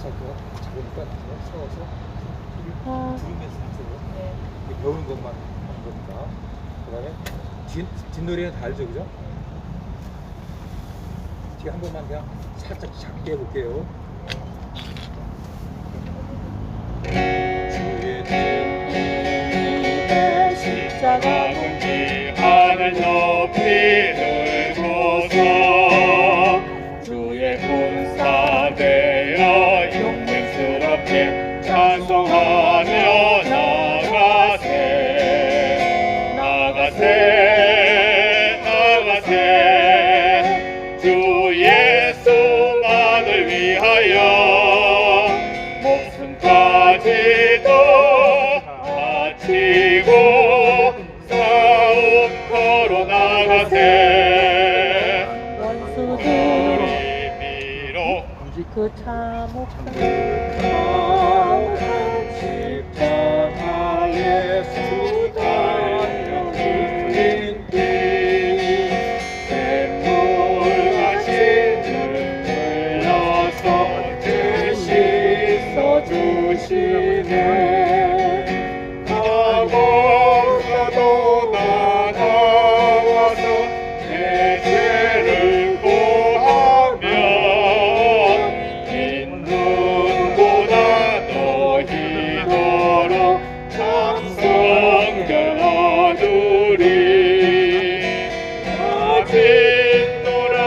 자기가 작으니까 세워서 들으면서 하세요. 네. 배우는 것만 하는 겁니다. 그 다음에 뒷노래는 다 알죠, 그죠? 뒤에 한 번만 그냥 살짝 작게 해볼게요. 주의 뜻 십자가 문지 하늘 높이 들고서 주의 군사 되어 영광스럽게 찬송하며 나가세 나가세 나가세 주 예수만을 위하여 목숨까지도 바치고 싸움터로 나가세 원수들이 우리 미로 그 참혹한 십자가의 수단을 주님께 샘물같이 흘러서 대신 써주시네 가고서도 나와서 내 죄를 고하며 흰 눈보다 더 희도록 참성결 얻으리 나 빈노라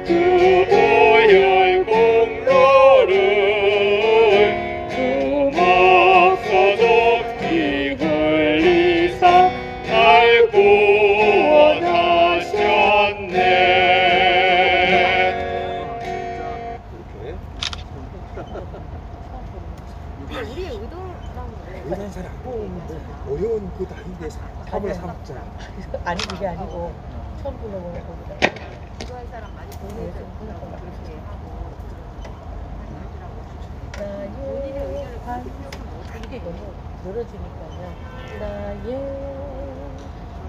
그 보혈 공로를 금없어도 피 흘리사 날 구원하셨네 이렇게 우리의 의도랑 의사는 잘안 어려운 그 나이인데 사업을 삼자. 아니 그게 아니고 처음 불러보는 거보다 좋아할 사람 많이 보내서 그렇게 하고 본인의 의견을 이게 너무 늘어지니까요. 나의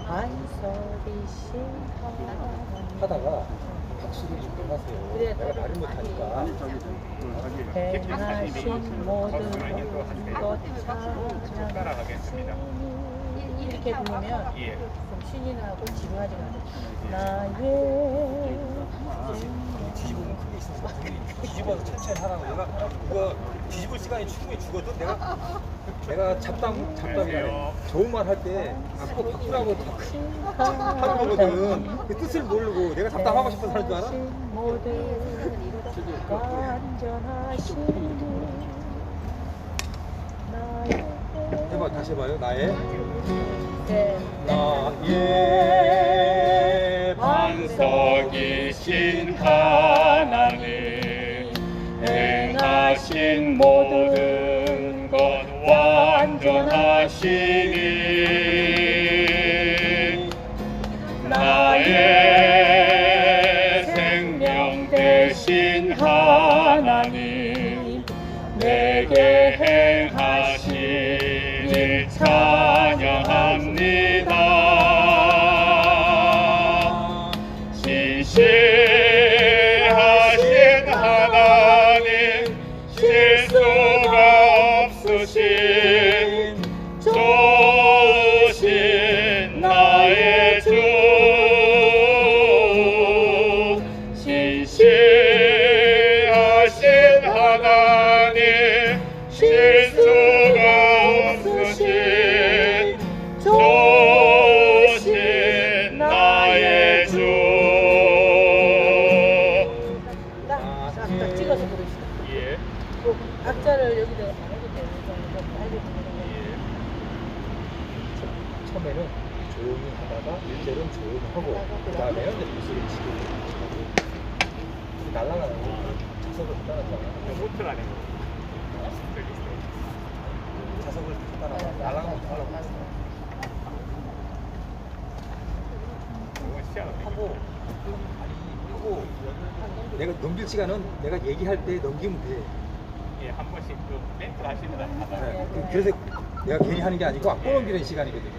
반석이신 하나님 하다가 확실히 좀 하세요. 그래, 내가 말을 못하니까. 행하신 모든 것 찬양하시니 이렇게 부르면 좀 신이 나고 지루하지가 않아요. 나의 뒤집으면 크게 있으니까 뒤집어서 천천히 하라고. 내가 그거 뒤집을 시간이 충분히 주거든. 내가 잡담이래. 좋은 말 할 때 그거 바꾸라고 하는 거거든. 그 뜻을 모르고 내가 잡담하고 싶어서 하는 줄 알아? 모든 완전하시니 나의 해봐, 다시 해봐요. 나의 반석이신 하나님 행하신 모든 것 완전하시니 나의 생명 되신 하나님 내게 행하신 일 찬양합니다 신실하신 하나님 실수가 없으신 좋으신 나의 주 신실하신 하나님 실수가 없으신 좋으신 나의 주 딱 찍어서 부르시죠. 예. 그 박자를 여기다가 안 해도 되는 거 알려주는 거. 처음에는 조용히 하다가 1절은 조용히 하고 그 다음에는 이제 무술을 치고 날아가는 거 자석을 따라가잖아. 노트를 안 해요. 자석을 따라가 날아가면 하려고 하고 하고 내가 넘길 시간은 내가 얘기할 때 넘기면 돼. 예, 한 번씩 그 멘트 하시면 하다가 그래서 내가 괜히 하는 게 아니고 안 넘기는 시간이거든.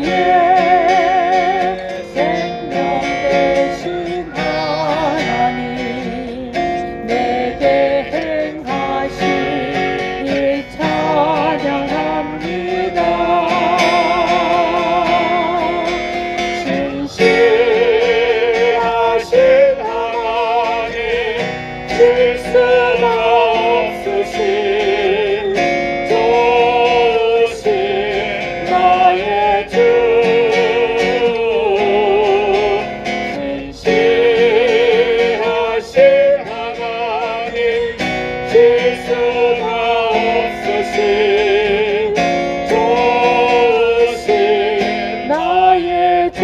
나의 생명 되신 하나님 내게 행하신 일 찬양합니다. 진실하신 하나님 실수가 없으신 좋으신 나의 주 진실하신 하나님 실수가 없으신 좋으신 나의 주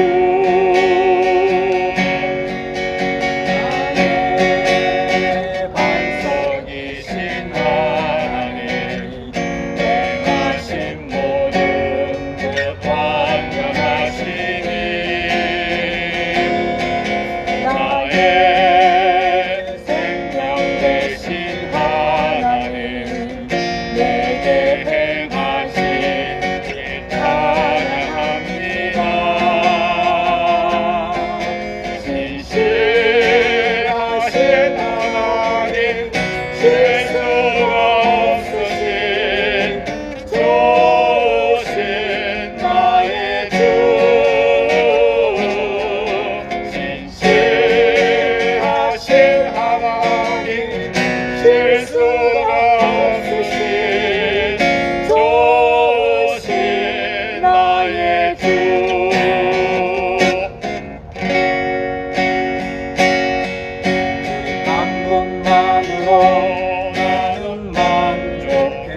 나의 반석이신 하나님 행하신 모든 것 완전하시니 나의 생명 되신 하나님 내게 행하신 일 찬양합니다. 진실하신 하나님 실수가 없으신 좋으신 나의 주 진실하신 하나님 실수가 없으신 좋으신 나의 주 한 분만으로 나는 만족해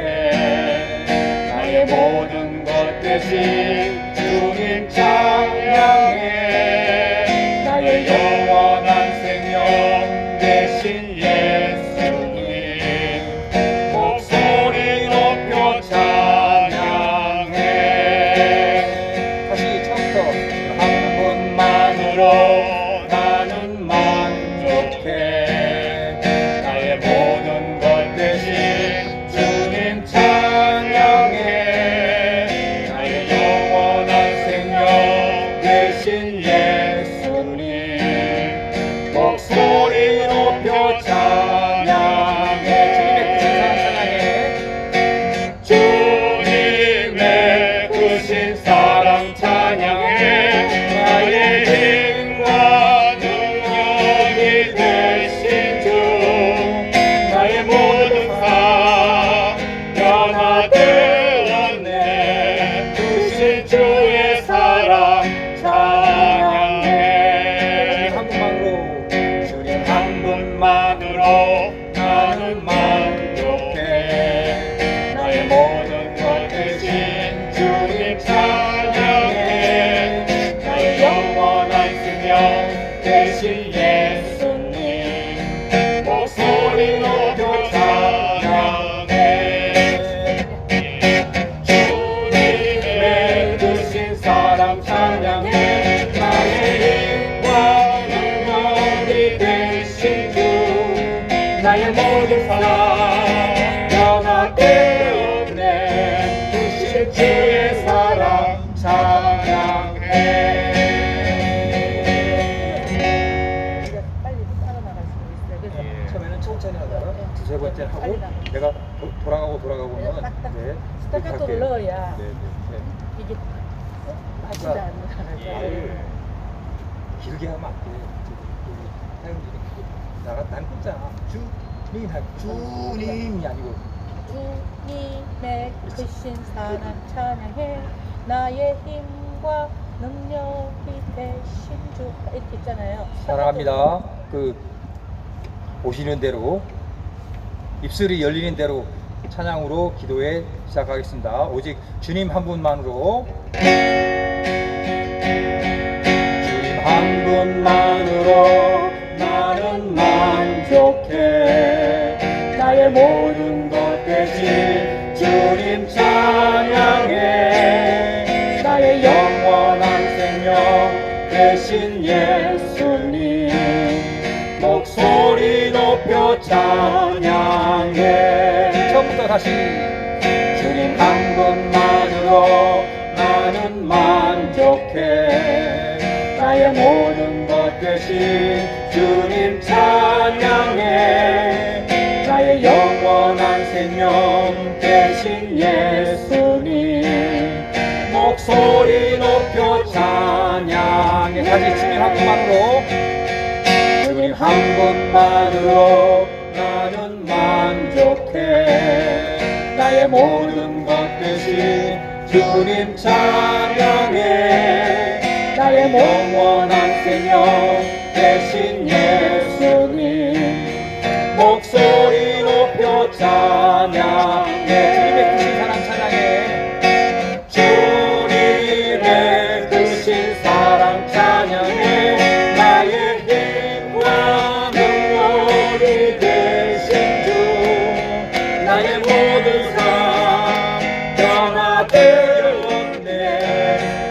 나의 모든 것 대신 주님 찬양해 나의 영원한 생명 대신 예수님 목소리 높여 찬양해 다시 처음부터 한 분만으로 나는 만족해 나의 모든 것 대신 주님 찬양해 나의 영원한 생명 대신 예수님 목소리 높여 찬양해 주님의 크신 사랑 찬양해 나의 힘과 능력이 되신 주 나의 모든 삶 변화되었네 크신 주의 사랑 찬양해 주님 한 분만으로 나는 만족해 나의 모든 것 대신 주님 찬양해 나의 영원한 생명 대신 예수님 목소리 높여 찬양해 주님의 크신 사랑 찬양해 나의 힘과 능력이 되신 주 나의 모든 사랑 변화되었네 크신 주의 사랑 찬양해 빨리 따라나갈 수 있어요. 그래서 처음에는 천천히 하다가 두세 번째 하고 빨리 나가. 내가 돌아가고는 딱딱 네, 스타카토를 이렇게 할게요. 넣어야 네, 네, 이게 맞지도 않는 네. 길게 하면 안 돼. 사용들이 난 끊잖아. 주님이 아니고 주님의 크신 사랑 찬양해 나의 힘과 능력이 되신 주 이렇게 있잖아요. 사랑합니다. 그 오시는 대로 입술이 열리는 대로 찬양으로 기도해 시작하겠습니다. 오직 주님 한 분만으로 주님 한 분만으로 나는 만족해 나의 모든 것 대신 주님 찬양해 나의 영원한 생명 대신 예수님 목소리 높여 찬양해 처음부터 다시 주님 한 분만으로 나는 만족 만족해 나의 모든 것 대신 주님 찬양해 나의 영원한 생명 대신 예수님 목소리 높여 찬양해 다시 주님 한 분만으로 주님 한 분만으로 나는 만족해 나의 모든 것 대신 주님 찬양해 나의 영원한 생명 대신 예수님 목소리 높여 찬양해 주님의 크신 사랑 찬양해 나의 힘과 능력이 되신 주 나의 모든 삶 변화되었네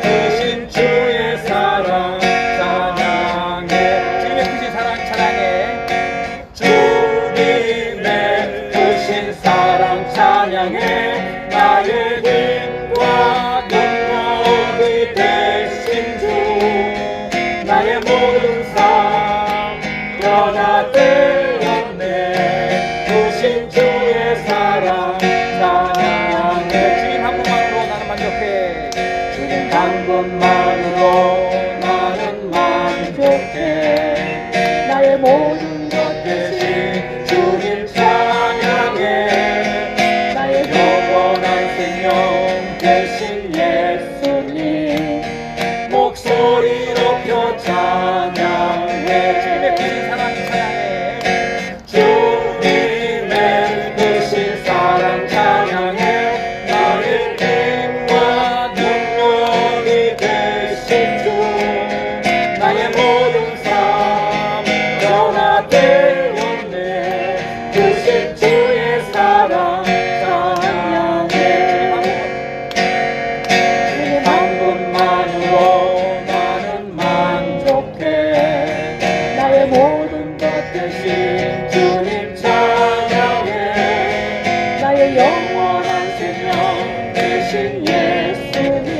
크신 주의 사랑 찬양해 주님의 크신 사랑 찬양해 주님의 크신 사랑 찬양해 나의 힘과 능력이 되신 주 나의 모든 삶 변화되었네 크신 주의 사랑 찬양해 주님 한 분만으로 나는 만족해 주님 한 분만으로 나는 만족해 나의 모든 것 대신 주님 찬양해 나의 영원한 생명 대신 예수님 목소리 높여 찬양해 주님의 크신 사랑 찬양해 나의 힘과 능력이 되신 주 나의 모든 삶 변화되었네 크신 주의 사랑 찬양해 한 분만으로 나는 만족해 나의 모든 것 대신 주님 찬양해 나의 영원한 생명 대신 예수님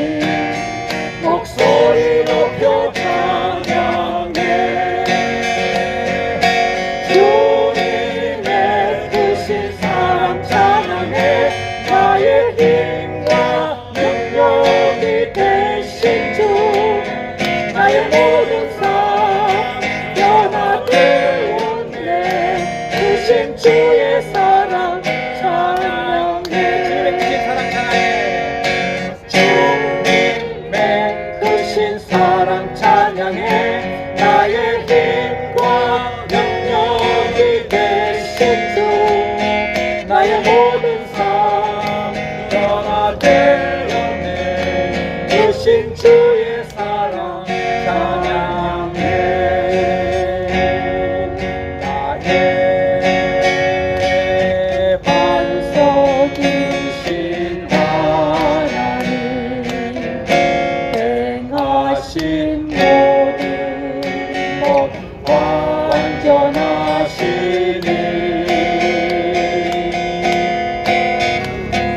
목소리 높여 찬양해 주님의 크신 사랑 찬양해 나의 힘과 능력이 되신 주 나의 모든 삶 변화되었네 크신 주의 사랑 찬양해 주님의 크신 사랑 찬양해 나의 힘과 능력이 되신 주 나의 모든 삶 변화되었네 크신 주의 사랑 찬양해 나의 반석이신 하나님 행하신 모든 것 완전하시니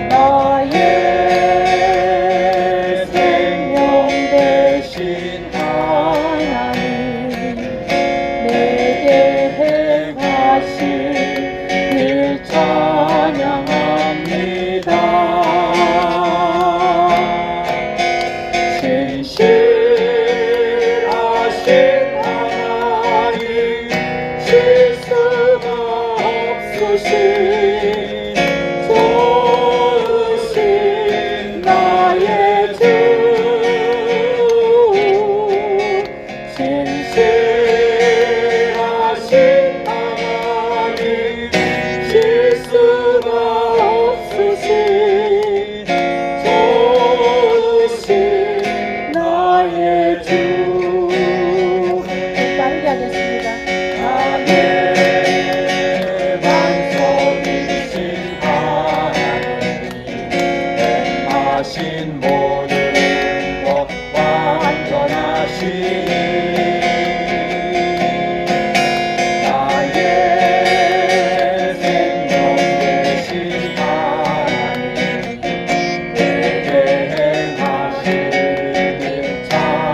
나의 생명 대신 하나님 내게 행하신 일 찬양합니다 진실하신 하나님 실수가 없으신 좋으신 나의 주 진실하신 하나님 실수가 없으신 좋으신 나의 주 빠르게 하겠습니다. 나의 반석이신 하나님 행하신 모든 것 완전하시니 나의 생명 되신 하나님 내게 행하신 일 찬양합니다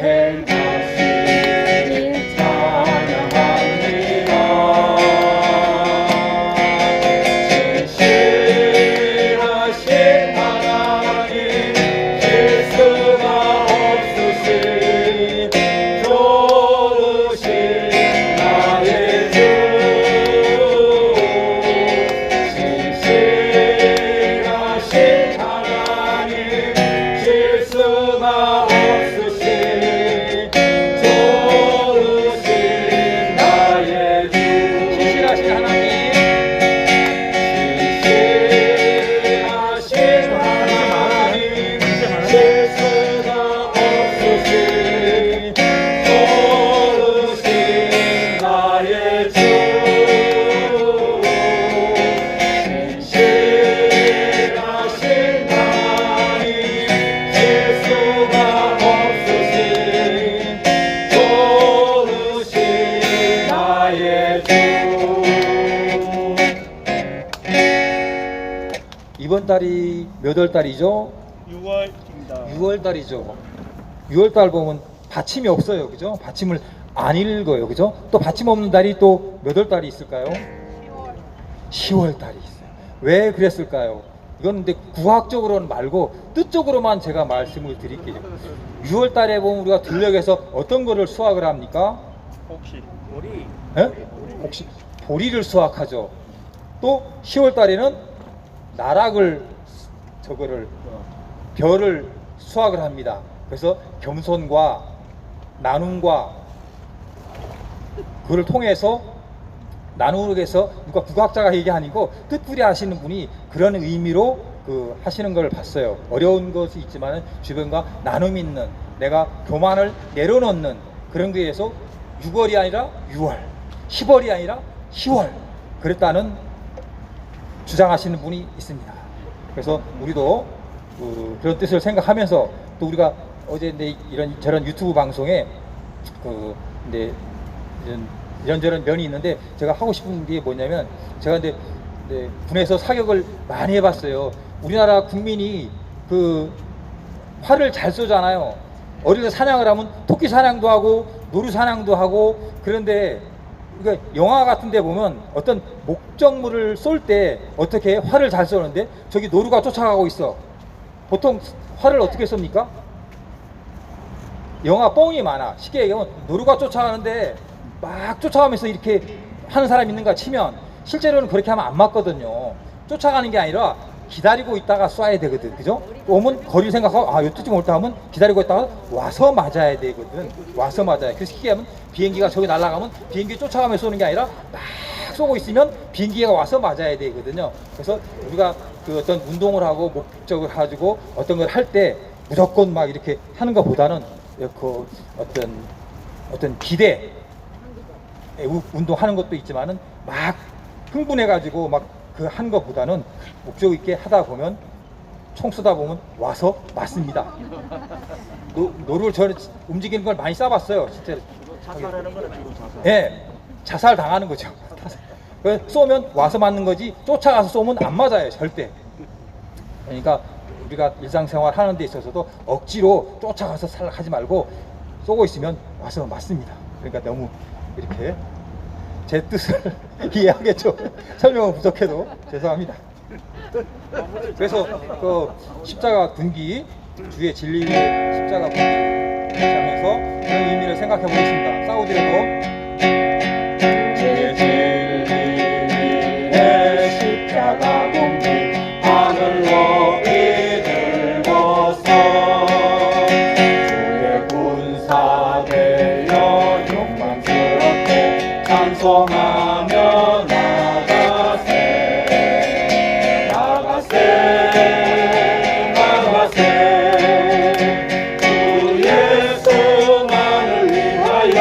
된 자신 찬양합니다. 진실하신 하나님 실수가 없으신 좋으신 나의 주 진실하신 하나님 실수가 없으신 좋으신 나의 주 신실하신 하나님, 진실하신 하나님 실수가 없으신 좋으신 나의 주 진실하신 하나님 실수가 없으신 좋으신 나의 주 이번 달이 몇 월 달이죠? 6월입니다. 6월 달이죠. 6월 달 보면 받침이 없어요, 그죠? 받침을 안 읽어요, 그죠? 또 받침 없는 달이 또 몇 월 달이 있을까요? 10월 달이 있어요. 왜 그랬을까요? 이건 근데 구학적으로는 말고 뜻적으로만 제가 말씀을 드릴게요. 6월 달에 보면 우리가 들녘에서 어떤 거를 수확을 합니까? 혹시 예? 혹시 보리를 수확하죠. 또 10월 달에는 나락을 저거를 별을 수확을 합니다. 그래서 겸손과 나눔과 그걸 통해서 나누기 위해서 누가 국학자가 얘기 아니고 뜻풀이 하시는 분이 그런 의미로 그 하시는 걸 봤어요. 어려운 것이 있지만 주변과 나눔 있는 내가 교만을 내려놓는 그런 거에 의해서 6월이 아니라 6월, 10월이 아니라 10월 그랬다는 주장하시는 분이 있습니다. 그래서 우리도 그런 뜻을 생각하면서 또 우리가 어제 이런 저런 유튜브 방송에 이제 이런저런 면이 있는데 제가 하고 싶은 게 뭐냐면 제가 이제 군에서 사격을 많이 해봤어요. 우리나라 국민이 그 활을 잘 쏘잖아요. 어릴 때 사냥을 하면 토끼 사냥도 하고 노루 사냥도 하고 그런데 그러니까 영화 같은 데 보면 어떤 목적물을 쏠 때 어떻게 활을 잘 쏘는데 저기 노루가 쫓아가고 있어. 보통 활을 어떻게 쏩니까? 영화 뻥이 많아. 쉽게 얘기하면 노루가 쫓아가는데 막 쫓아가면서 이렇게 하는 사람이 있는가 치면 실제로는 그렇게 하면 안 맞거든요. 쫓아가는 게 아니라 기다리고 있다가 쏴야 되거든. 그죠? 오면 거리를 생각하고 아 요쯤 올 때 하면 기다리고 있다가 와서 맞아야 되거든. 와서 맞아야. 그래서 쉽게 하면 비행기가 저기 날아가면 비행기 쫓아가면서 쏘는 게 아니라 막 쏘고 있으면 비행기가 와서 맞아야 되거든요. 그래서 우리가 그 어떤 운동을 하고 목적을 가지고 어떤 걸 할 때 무조건 막 이렇게 하는 것보다는 그 어떤 기대 운동하는 것도 있지만은 막 흥분해 가지고 막 그 한 것보다는 목적 있게 하다 보면 총 쏘다 보면 와서 맞습니다. 노루를 저는 움직이는 걸 많이 쏴봤어요, 실제로. 자살하는 거는 지금 자살. 예, 자살 당하는 거죠. 쏘면 와서 맞는 거지 쫓아가서 쏘면 안 맞아요, 절대. 그러니까 우리가 일상생활 하는 데 있어서도 억지로 쫓아가서 살락하지 말고 쏘고 있으면 와서 맞습니다. 그러니까 너무 이렇게 제 뜻을 이해하겠죠. 설명은 부족해도 죄송합니다. 그래서 그 십자가 군기 주의 진리의 십자가 군기 하면서 그런 의미를 생각해 보겠습니다. 사우디에도 주의 진리의 십자가 군기 하늘로 이들고서 주의 군사 되어 영광스럽게 찬송하며 나가세 나가세 나가세 주 예수만을 위하여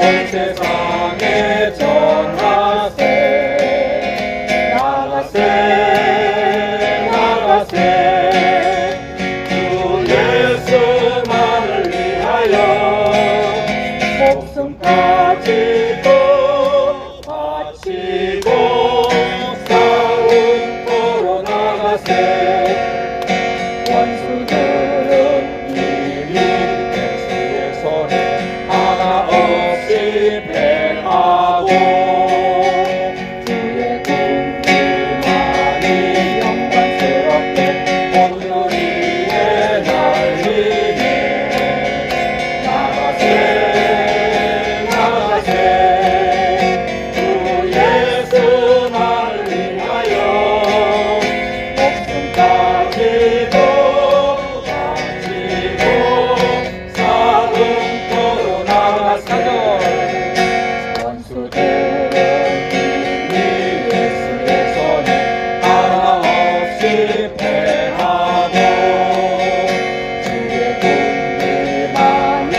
세상에 전하세 나가세 나가세 주 예수만을 위하여 목숨까지도 바치고 싸움터로 나가세 원수들은 이미 예수의 손에 하나 없이 패하고 주의 군대만이 영광스럽게 오늘 위에 날리네 나가세 나가세 주 예수만을 위하여 목숨까지도 바치고 싸움터로 나가세 원수들은 이미 예수의 손에 하나 없이 패하고 주의 군대만이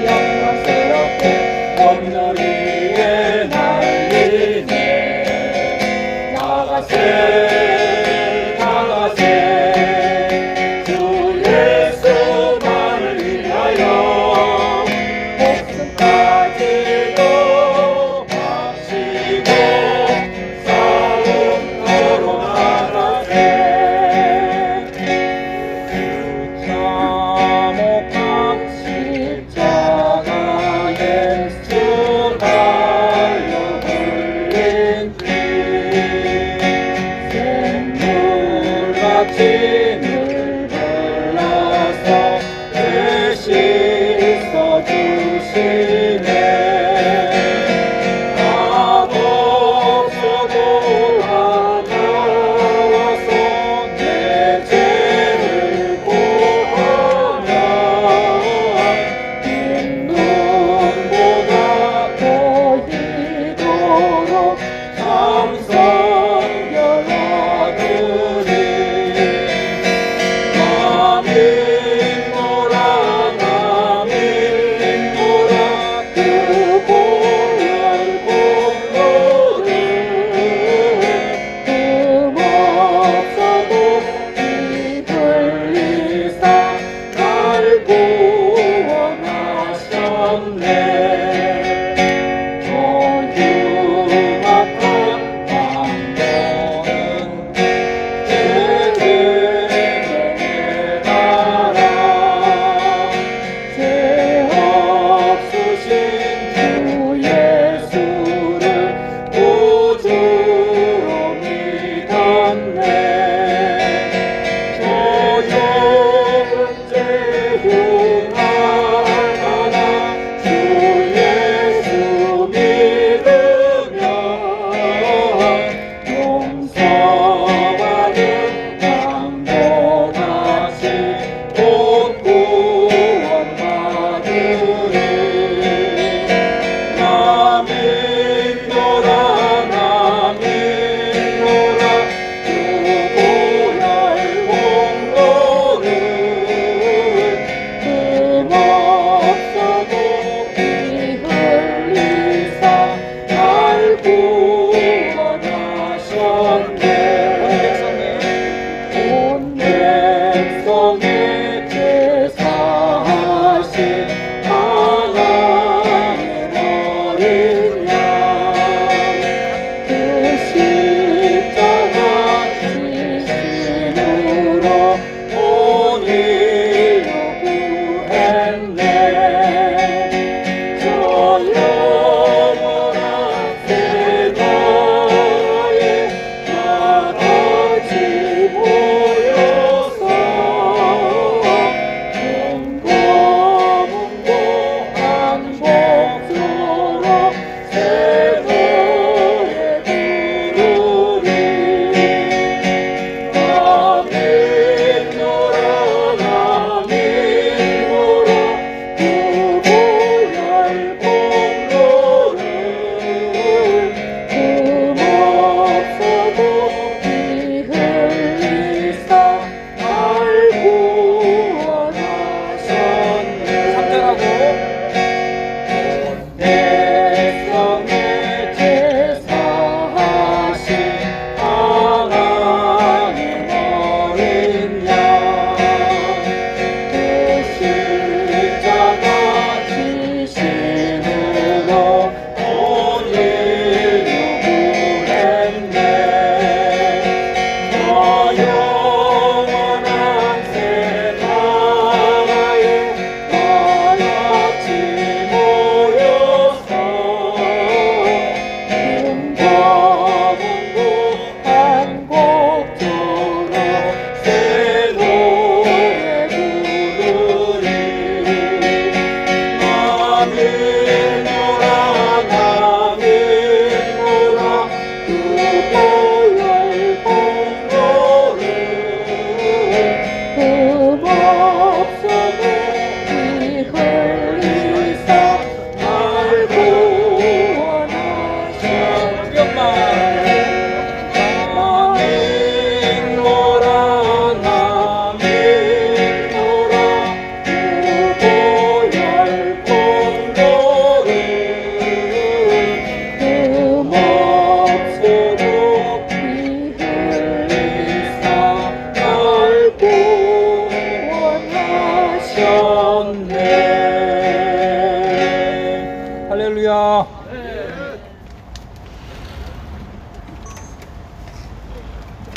영광스럽게 오늘 위에 날리네 나가세 나가세 주 예수만을 위하여 목숨까지도 바치고 싸움터로 나가세 참혹한 십자가에 주 달려 흘린 피 샘물같이 늘 흘러서 대신 써주시네 앞없어도 다가와서 내 죄를 고하며 흰 눈보다 보이도록 참성결하더니 나민노라 나민노라 그 보혈 공로를 흠없어도 피 흘리사 날 구원하셨네 저 흉악한 방법은 제대에 따라 죄 없으신 주 예수를 구주로 믿었네 저 형제 흉악하나 주 예수 믿으면 용서받은 강도같이 곧 구원받으리 나민노라 나민노라 그 보혈 공로를 흠없어도 피 흘리사 날 구원하셨네 온 백성의 제사하신 하나님 어린 양그 십자가 지심으로 온 인류 구했네 저 영원한 세상에 다같이 모여서 문고문고 한복처럼 세상에 부르리 나민노라 나민노라 그 보혈 공로를 흠없어도 피 흘리사 날 구원하셨네 3절하고 온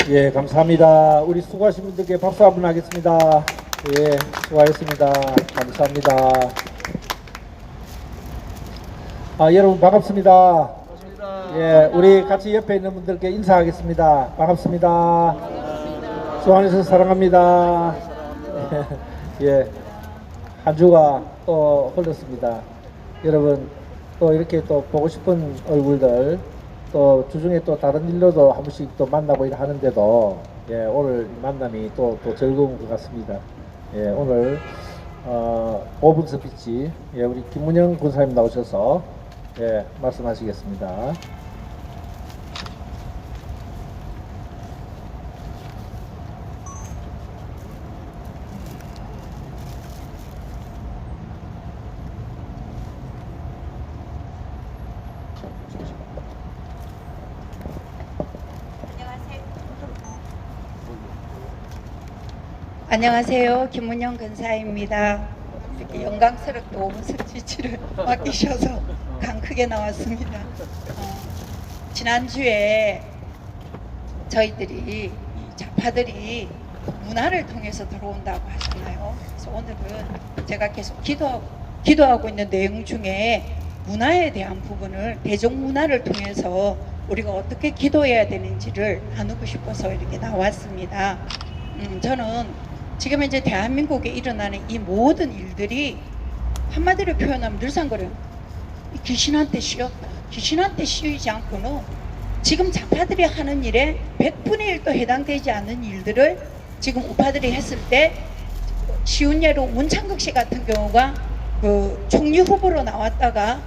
예, 감사합니다. 우리 수고하신 분들께 박수 한번 하겠습니다. 예, 수고하셨습니다. 감사합니다. 여러분 반갑습니다. 예, 우리 같이 옆에 있는 분들께 인사하겠습니다. 반갑습니다. 수고하셔서 사랑합니다. 예, 한 주가 또 흘렀습니다. 여러분 또 이렇게 또 보고 싶은 얼굴들 또 주중에 또 다른 일로도 한 번씩 또 만나고 하는데도 예, 오늘 만남이 또 즐거운 것 같습니다. 예, 오늘 5분 스피치 예, 우리 김문영 군사님 나오셔서 예, 말씀하시겠습니다. 안녕하세요. 김문영 근사입니다. 이렇게 영광스럽게 5분 스피치를 맡기셔서 강 크게 나왔습니다. 지난주에 저희들이 이 좌파들이 문화를 통해서 들어온다고 하잖아요. 그래서 오늘은 제가 계속 기도하고 있는 내용 중에 문화에 대한 부분을 대중문화를 통해서 우리가 어떻게 기도해야 되는지를 나누고 싶어서 이렇게 나왔습니다. 저는 지금 이제 대한민국에 일어나는 이 모든 일들이 한마디로 표현하면 늘상거려요. 귀신한테 씌였다. 귀신한테 씌이지 않고는 지금 좌파들이 하는 일에 100분의 1도 해당되지 않는 일들을 지금 우파들이 했을 때 쉬운 예로 문창극 씨 같은 경우가 그 총리 후보로 나왔다가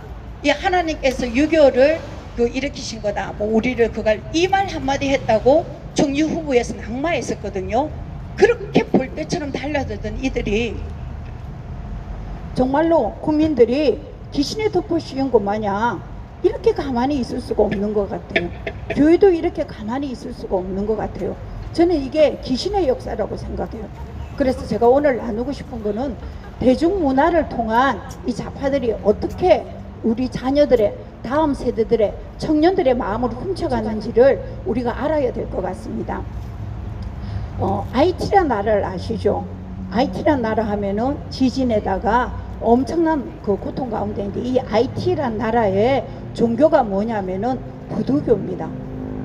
이 하나님께서 유교를 일으키신 거다. 뭐 우리를 그걸 이 말 한마디 했다고 총리 후보에서 낙마했었거든요. 그렇게 볼때처럼 달려들던 이들이 정말로 국민들이 귀신의 덮어 씌운 것 마냥 이렇게 가만히 있을 수가 없는 것 같아요. 교회도 이렇게 가만히 있을 수가 없는 것 같아요. 저는 이게 귀신의 역사라고 생각해요. 그래서 제가 오늘 나누고 싶은 거는 대중문화를 통한 이 좌파들이 어떻게 우리 자녀들의 다음 세대들의 청년들의 마음을 훔쳐가는지를 우리가 알아야 될 것 같습니다. IT란 나라를 아시죠? IT란 나라 하면은 지진에다가 엄청난 그 고통 가운데 있는데 이 IT란 나라의 종교가 뭐냐면은 부두교입니다.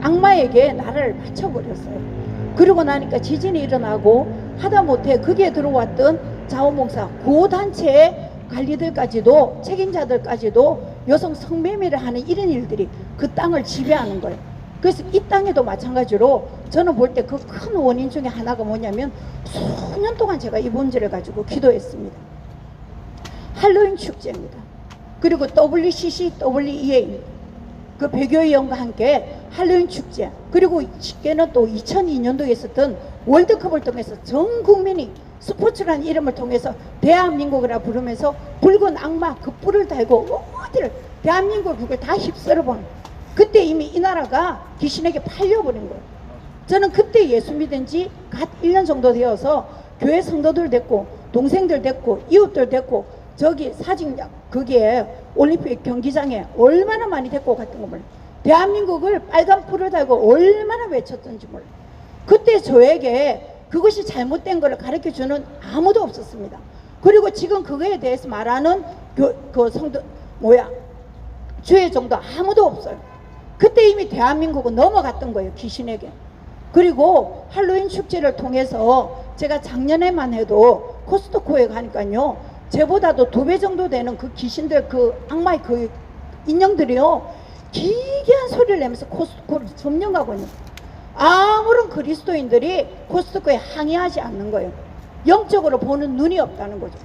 악마에게 나라를 바쳐버렸어요. 그러고 나니까 지진이 일어나고 하다못해 거기에 들어왔던 자원봉사 구호단체의 관리들까지도 책임자들까지도 여성 성매매를 하는 이런 일들이 그 땅을 지배하는 거예요. 그래서 이 땅에도 마찬가지로 저는 볼 때 그 큰 원인 중에 하나가 뭐냐면 수년 동안 제가 이 문제를 가지고 기도했습니다. 할로윈 축제입니다. 그리고 WCC, WEA 그 배교위원과 함께 할로윈 축제 그리고 쉽게는 또 2002년도에 있었던 월드컵을 통해서 전 국민이 스포츠라는 이름을 통해서 대한민국이라 부르면서 붉은 악마 그 뿔을 달고 어디를 대한민국 그걸 다 휩쓸어본 그때 이미 이 나라가 귀신에게 팔려버린 거예요. 저는 그때 예수 믿은 지 갓 1년 정도 되어서 교회 성도들 됐고 동생들 됐고 이웃들 됐고 저기 사직장 거기에 올림픽 경기장에 얼마나 많이 데리고 갔던 거 몰라요. 대한민국을 빨간 뿔을 달고 얼마나 외쳤던지 몰라요. 그때 저에게 그것이 잘못된 것을 가르쳐주는 아무도 없었습니다. 그리고 지금 그거에 대해서 말하는 그 성도 주의 정도 아무도 없어요. 그때 이미 대한민국은 넘어갔던 거예요. 귀신에게. 그리고 할로윈 축제를 통해서 제가 작년에만 해도 코스트코에 가니까요 제보다도 2배 정도 되는 그 귀신들 그 악마의 그 인형들이요 기괴한 소리를 내면서 코스트코를 점령하고 있는 거예요. 아무런 그리스도인들이 코스트코에 항의하지 않는 거예요. 영적으로 보는 눈이 없다는 거죠.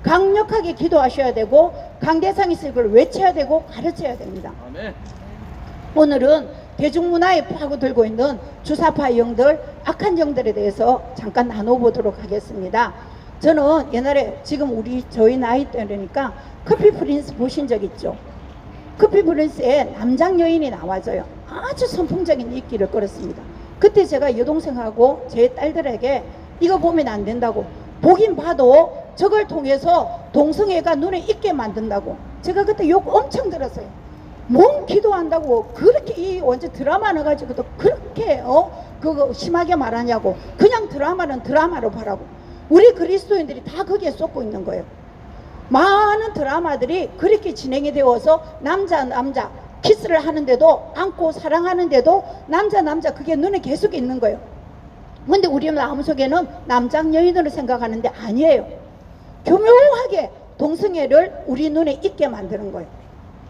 강력하게 기도하셔야 되고 강대상 있을 걸 외쳐야 되고 가르쳐야 됩니다. 아멘. 오늘은 대중문화에 파고들고 있는 주사파 영들, 악한 영들에 대해서 잠깐 나눠보도록 하겠습니다. 저는 옛날에 지금 저희 나이 때니까 커피 프린스 보신 적 있죠? 커피 프린스에 남장 여인이 나와줘요. 아주 선풍적인 인기를 끌었습니다. 그때 제가 여동생하고 제 딸들에게 이거 보면 안 된다고 보긴 봐도 저걸 통해서 동성애가 눈에 익게 만든다고 제가 그때 욕 엄청 들었어요. 뭔 기도한다고 그렇게 이 완전 드라마 넣어가지고도 그렇게 그거 심하게 말하냐고. 그냥 드라마는 드라마로 보라고. 우리 그리스도인들이 다 거기에 쏟고 있는 거예요. 많은 드라마들이 그렇게 진행이 되어서 남자 키스를 하는데도, 안고 사랑하는데도 남자 그게 눈에 계속 있는 거예요. 근데 우리 마음속에는 남자 여인으로 생각하는데 아니에요. 교묘하게 동성애를 우리 눈에 있게 만드는 거예요.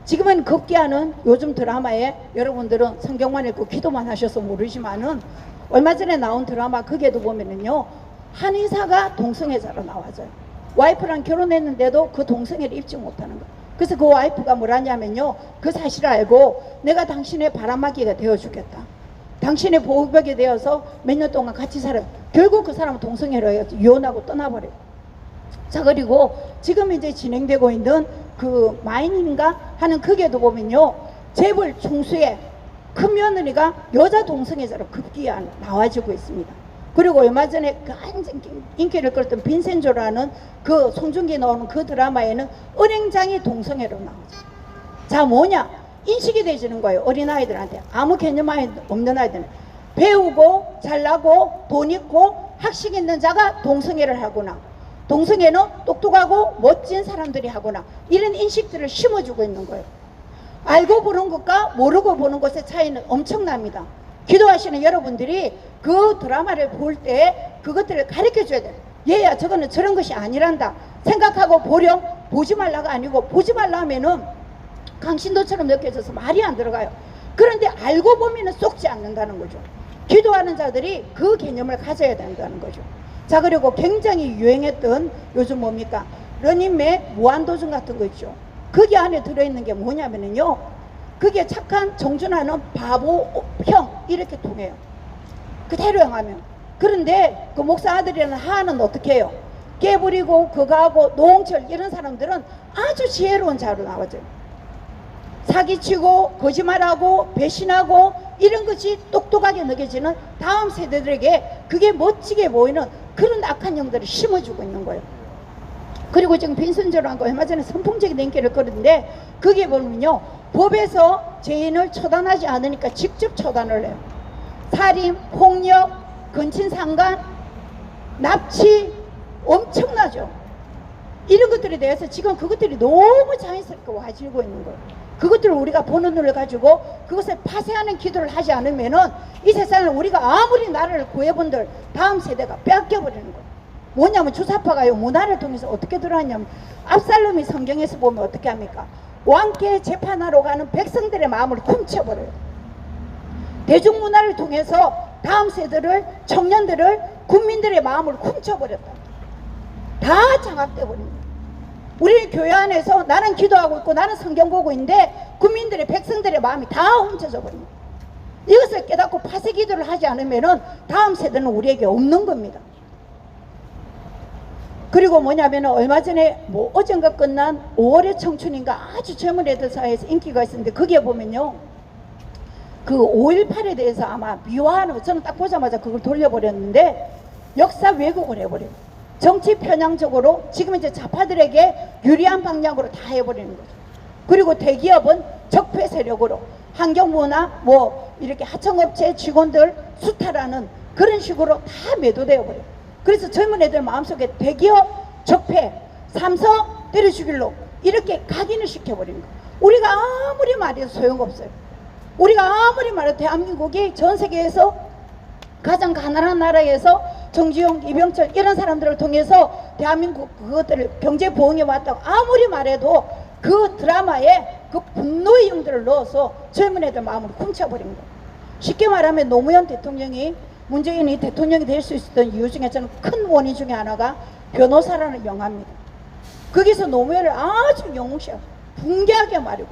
지금은 급기야는 요즘 드라마에 여러분들은 성경만 읽고 기도만 하셔서 모르지만은 얼마 전에 나온 드라마 거기에도 보면은요, 한의사가 동성애자로 나와져요. 와이프랑 결혼했는데도 그 동성애를 입지 못하는 거예요. 그래서 그 와이프가 뭐라냐면요, 그 사실을 알고 내가 당신의 바람막이가 되어주겠다, 당신의 보호벽이 되어서 몇 년 동안 같이 살아요. 결국 그 사람은 동성애로 해서 이혼하고 떠나버려요. 자, 그리고 지금 이제 진행되고 있는 그 마인인가 하는 거기에도 보면요, 재벌 총수의 큰 며느리가 여자 동성애자로 급기야 나와지고 있습니다. 그리고 얼마 전에 그 인기를 끌었던 빈센조라는 그 송중기 나오는 그 드라마에는 은행장이 동성애로 나오죠. 자, 뭐냐? 인식이 되지는 거예요. 어린아이들한테. 아무 개념 없는 아이들은. 배우고 잘나고 돈 있고 학식 있는 자가 동성애를 하거나, 동성애는 똑똑하고 멋진 사람들이 하거나, 이런 인식들을 심어주고 있는 거예요. 알고 보는 것과 모르고 보는 것의 차이는 엄청납니다. 기도하시는 여러분들이 그 드라마를 볼 때 그것들을 가르쳐 줘야 돼요. 얘야, 저거는 저런 것이 아니란다 생각하고 보렴. 보지 말라가 아니고, 보지 말라 하면은 강신도처럼 느껴져서 말이 안 들어가요. 그런데 알고 보면은 쏙지 않는다는 거죠. 기도하는 자들이 그 개념을 가져야 된다는 거죠. 자, 그리고 굉장히 유행했던 요즘 뭡니까? 러닝맨 무한도전 같은 거 있죠. 거기 안에 들어있는 게 뭐냐면요, 그게 착한 정준하는 바보형 이렇게 통해요. 그대로 행하면. 그런데 그 목사 아들이라는 하는 어떻게 해요? 깨부리고 그거하고 노홍철 이런 사람들은 아주 지혜로운 자로 나와져요. 사기치고 거짓말하고 배신하고 이런 것이 똑똑하게 느껴지는 다음 세대들에게 그게 멋지게 보이는 그런 악한 영들을 심어주고 있는 거예요. 그리고 지금 빈센조라는 거 얼마 전에 선풍적인 인기를 끌었는데, 그게 보면요, 법에서 죄인을 처단하지 않으니까 직접 처단을 해요. 살인, 폭력, 근친상간, 납치 엄청나죠. 이런 것들에 대해서 지금 그것들이 너무 자연스럽게 와지고 있는 거예요. 그것들을 우리가 보는 눈을 가지고 그것을 파쇄하는 기도를 하지 않으면은 이 세상을 우리가 아무리 나라를 구해본들 다음 세대가 뺏겨버리는 거예요. 뭐냐면 주사파가요, 문화를 통해서 어떻게 들어왔냐면, 압살롬이 성경에서 보면 어떻게 합니까? 왕께 재판하러 가는 백성들의 마음을 훔쳐버려요. 대중문화를 통해서 다음 세대를, 청년들을, 국민들의 마음을 훔쳐버렸다. 다 장악돼 버립니다. 우리 교회 안에서 나는 기도하고 있고 나는 성경 보고 있는데 국민들의, 백성들의 마음이 다 훔쳐져 버립니다. 이것을 깨닫고 파쇄 기도를 하지 않으면은 다음 세대는 우리에게 없는 겁니다. 그리고 뭐냐면 얼마 전에 뭐 어젠가 끝난 5월의 청춘인가 아주 젊은 애들 사이에서 인기가 있었는데, 거기에 보면요, 그 5.18에 대해서 아마 미화하는 거, 저는 딱 보자마자 그걸 돌려버렸는데 역사 왜곡을 해버려요. 정치 편향적으로 지금 이제 좌파들에게 유리한 방향으로 다 해버리는 거죠. 그리고 대기업은 적폐 세력으로 환경문화 뭐 이렇게 하청업체 직원들 수탈하는 그런 식으로 다 매도되어 버려요. 그래서 젊은 애들 마음속에 대기업 적폐, 삼성 때려 죽일로 이렇게 각인을 시켜버리는 거예요. 우리가 아무리 말해도 소용없어요. 우리가 아무리 말해도 대한민국이 전 세계에서 가장 가난한 나라에서 정주영, 이병철 이런 사람들을 통해서 대한민국 그것들을 경제 보응해 왔다고 아무리 말해도 그 드라마에 그 분노의 영들을 넣어서 젊은 애들 마음을 훔쳐버린 거예요. 쉽게 말하면 노무현 대통령이, 문재인이 대통령이 될 수 있었던 이유 중에 저는 큰 원인 중에 하나가 변호사라는 영화입니다. 거기서 노무현을 아주 영웅시하고 붕괴하게 말이고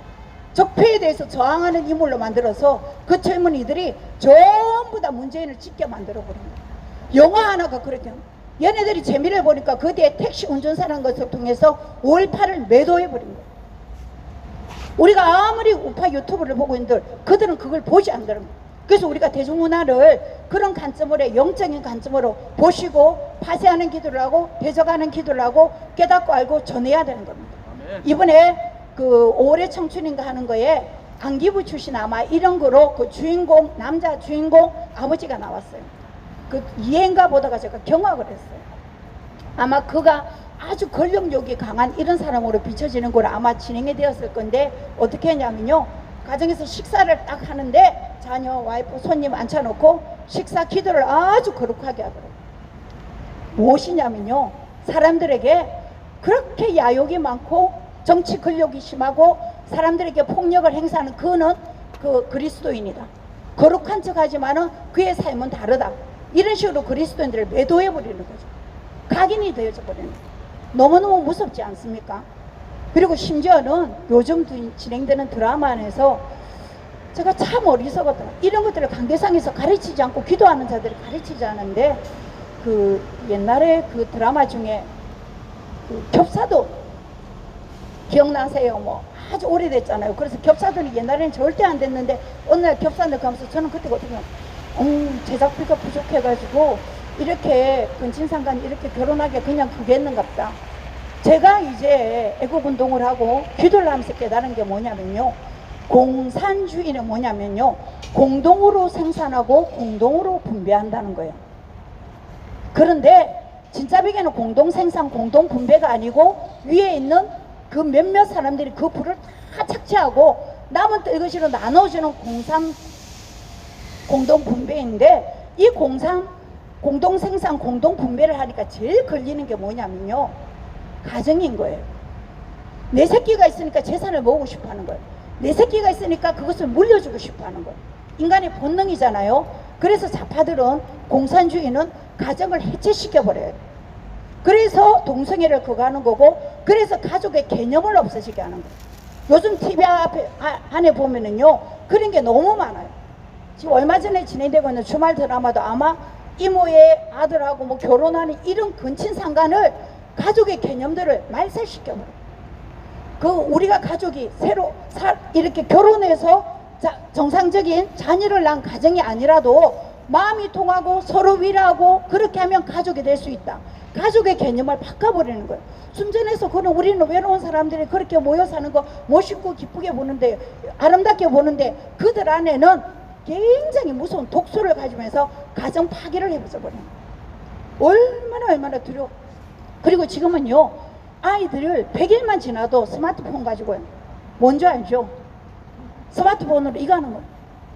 적폐에 대해서 저항하는 인물로 만들어서 그 젊은이들이 전부 다 문재인을 찍게 만들어버린 거예요. 영화 하나가 그렇게 얘네들이 재미를 보니까 그 뒤에 택시 운전사라는 것을 통해서 5.18을 매도해버린 거예요. 우리가 아무리 우파 유튜브를 보고 있는들 그들은 그걸 보지 않더라고요. 그래서 우리가 대중문화를 그런 관점으로, 영적인 관점으로 보시고 파쇄하는 기도를 하고 대적하는 기도를 하고 깨닫고 알고 전해야 되는 겁니다. 이번에 그 5월의 청춘인가 하는 거에 안기부 출신 아마 이런 거로 그 주인공, 남자 주인공 아버지가 나왔어요. 그 이해인가 보다가 제가 경악을 했어요. 아마 그가 아주 권력욕이 강한 이런 사람으로 비춰지는 걸 아마 진행이 되었을 건데 어떻게 했냐면요. 가정에서 식사를 딱 하는데 자녀, 와이프, 손님 앉혀놓고 식사 기도를 아주 거룩하게 하더라고요. 무엇이냐면요. 사람들에게 그렇게 야욕이 많고 정치 권력이 심하고 사람들에게 폭력을 행사하는 그는 그 그리스도인이다. 거룩한 척 하지만은 그의 삶은 다르다. 이런 식으로 그리스도인들을 매도해버리는 거죠. 각인이 되어져 버리는 거죠. 너무너무 무섭지 않습니까? 그리고 심지어는 요즘 진행되는 드라마 안에서 제가 참 어리석었더라. 이런 것들을 강대상에서 가르치지 않고 기도하는 자들이 가르치지 않은데 그 옛날에 그 드라마 중에 그 겹사도 기억나세요? 뭐 아주 오래됐잖아요. 그래서 겹사도는 옛날에는 절대 안 됐는데 어느 날 겹사도 가면서 저는 그때 어떻게 제작비가 부족해가지고 이렇게 근친상간 이렇게 결혼하게 그냥 두겠는갑다. 제가 이제 애국운동을 하고 기도를 하면서 깨달은 게 뭐냐면요. 공산주의는 뭐냐면요. 공동으로 생산하고 공동으로 분배한다는 거예요. 그런데 진짜 비계는 공동생산, 공동분배가 아니고 위에 있는 그 몇몇 사람들이 그 부를 다 착취하고 남은 뜻으로 나눠주는 공동분배인데 이 공동생산, 공동분배를 하니까 제일 걸리는 게 뭐냐면요. 가정인 거예요. 내 새끼가 있으니까 재산을 모으고 싶어 하는 거예요. 내 새끼가 있으니까 그것을 물려주고 싶어 하는 거예요. 인간의 본능이잖아요. 그래서 좌파들은 공산주의는 가정을 해체시켜버려요. 그래서 동성애를 그거 하는 거고 그래서 가족의 개념을 없어지게 하는 거예요. 요즘 TV 안에 보면은요 그런 게 너무 많아요. 지금 얼마 전에 진행되고 있는 주말 드라마도 아마 이모의 아들하고 뭐 결혼하는 이런 근친상간을 가족의 개념들을 말살시켜버려요. 그 우리가 가족이 새로 이렇게 결혼해서 정상적인 자녀를 낳은 가정이 아니라도 마음이 통하고 서로 위로하고 그렇게 하면 가족이 될 수 있다. 가족의 개념을 바꿔버리는 거예요. 순전해서 그는 우리는 외로운 사람들이 그렇게 모여 사는 거 멋있고 기쁘게 보는데 아름답게 보는데 그들 안에는 굉장히 무서운 독소를 가지면서 가정 파괴를 해버려요. 얼마나 두려워. 그리고 지금은요 아이들을 100일만 지나도 스마트폰 가지고요. 뭔지 알죠? 스마트폰으로 이거 하는 거예요.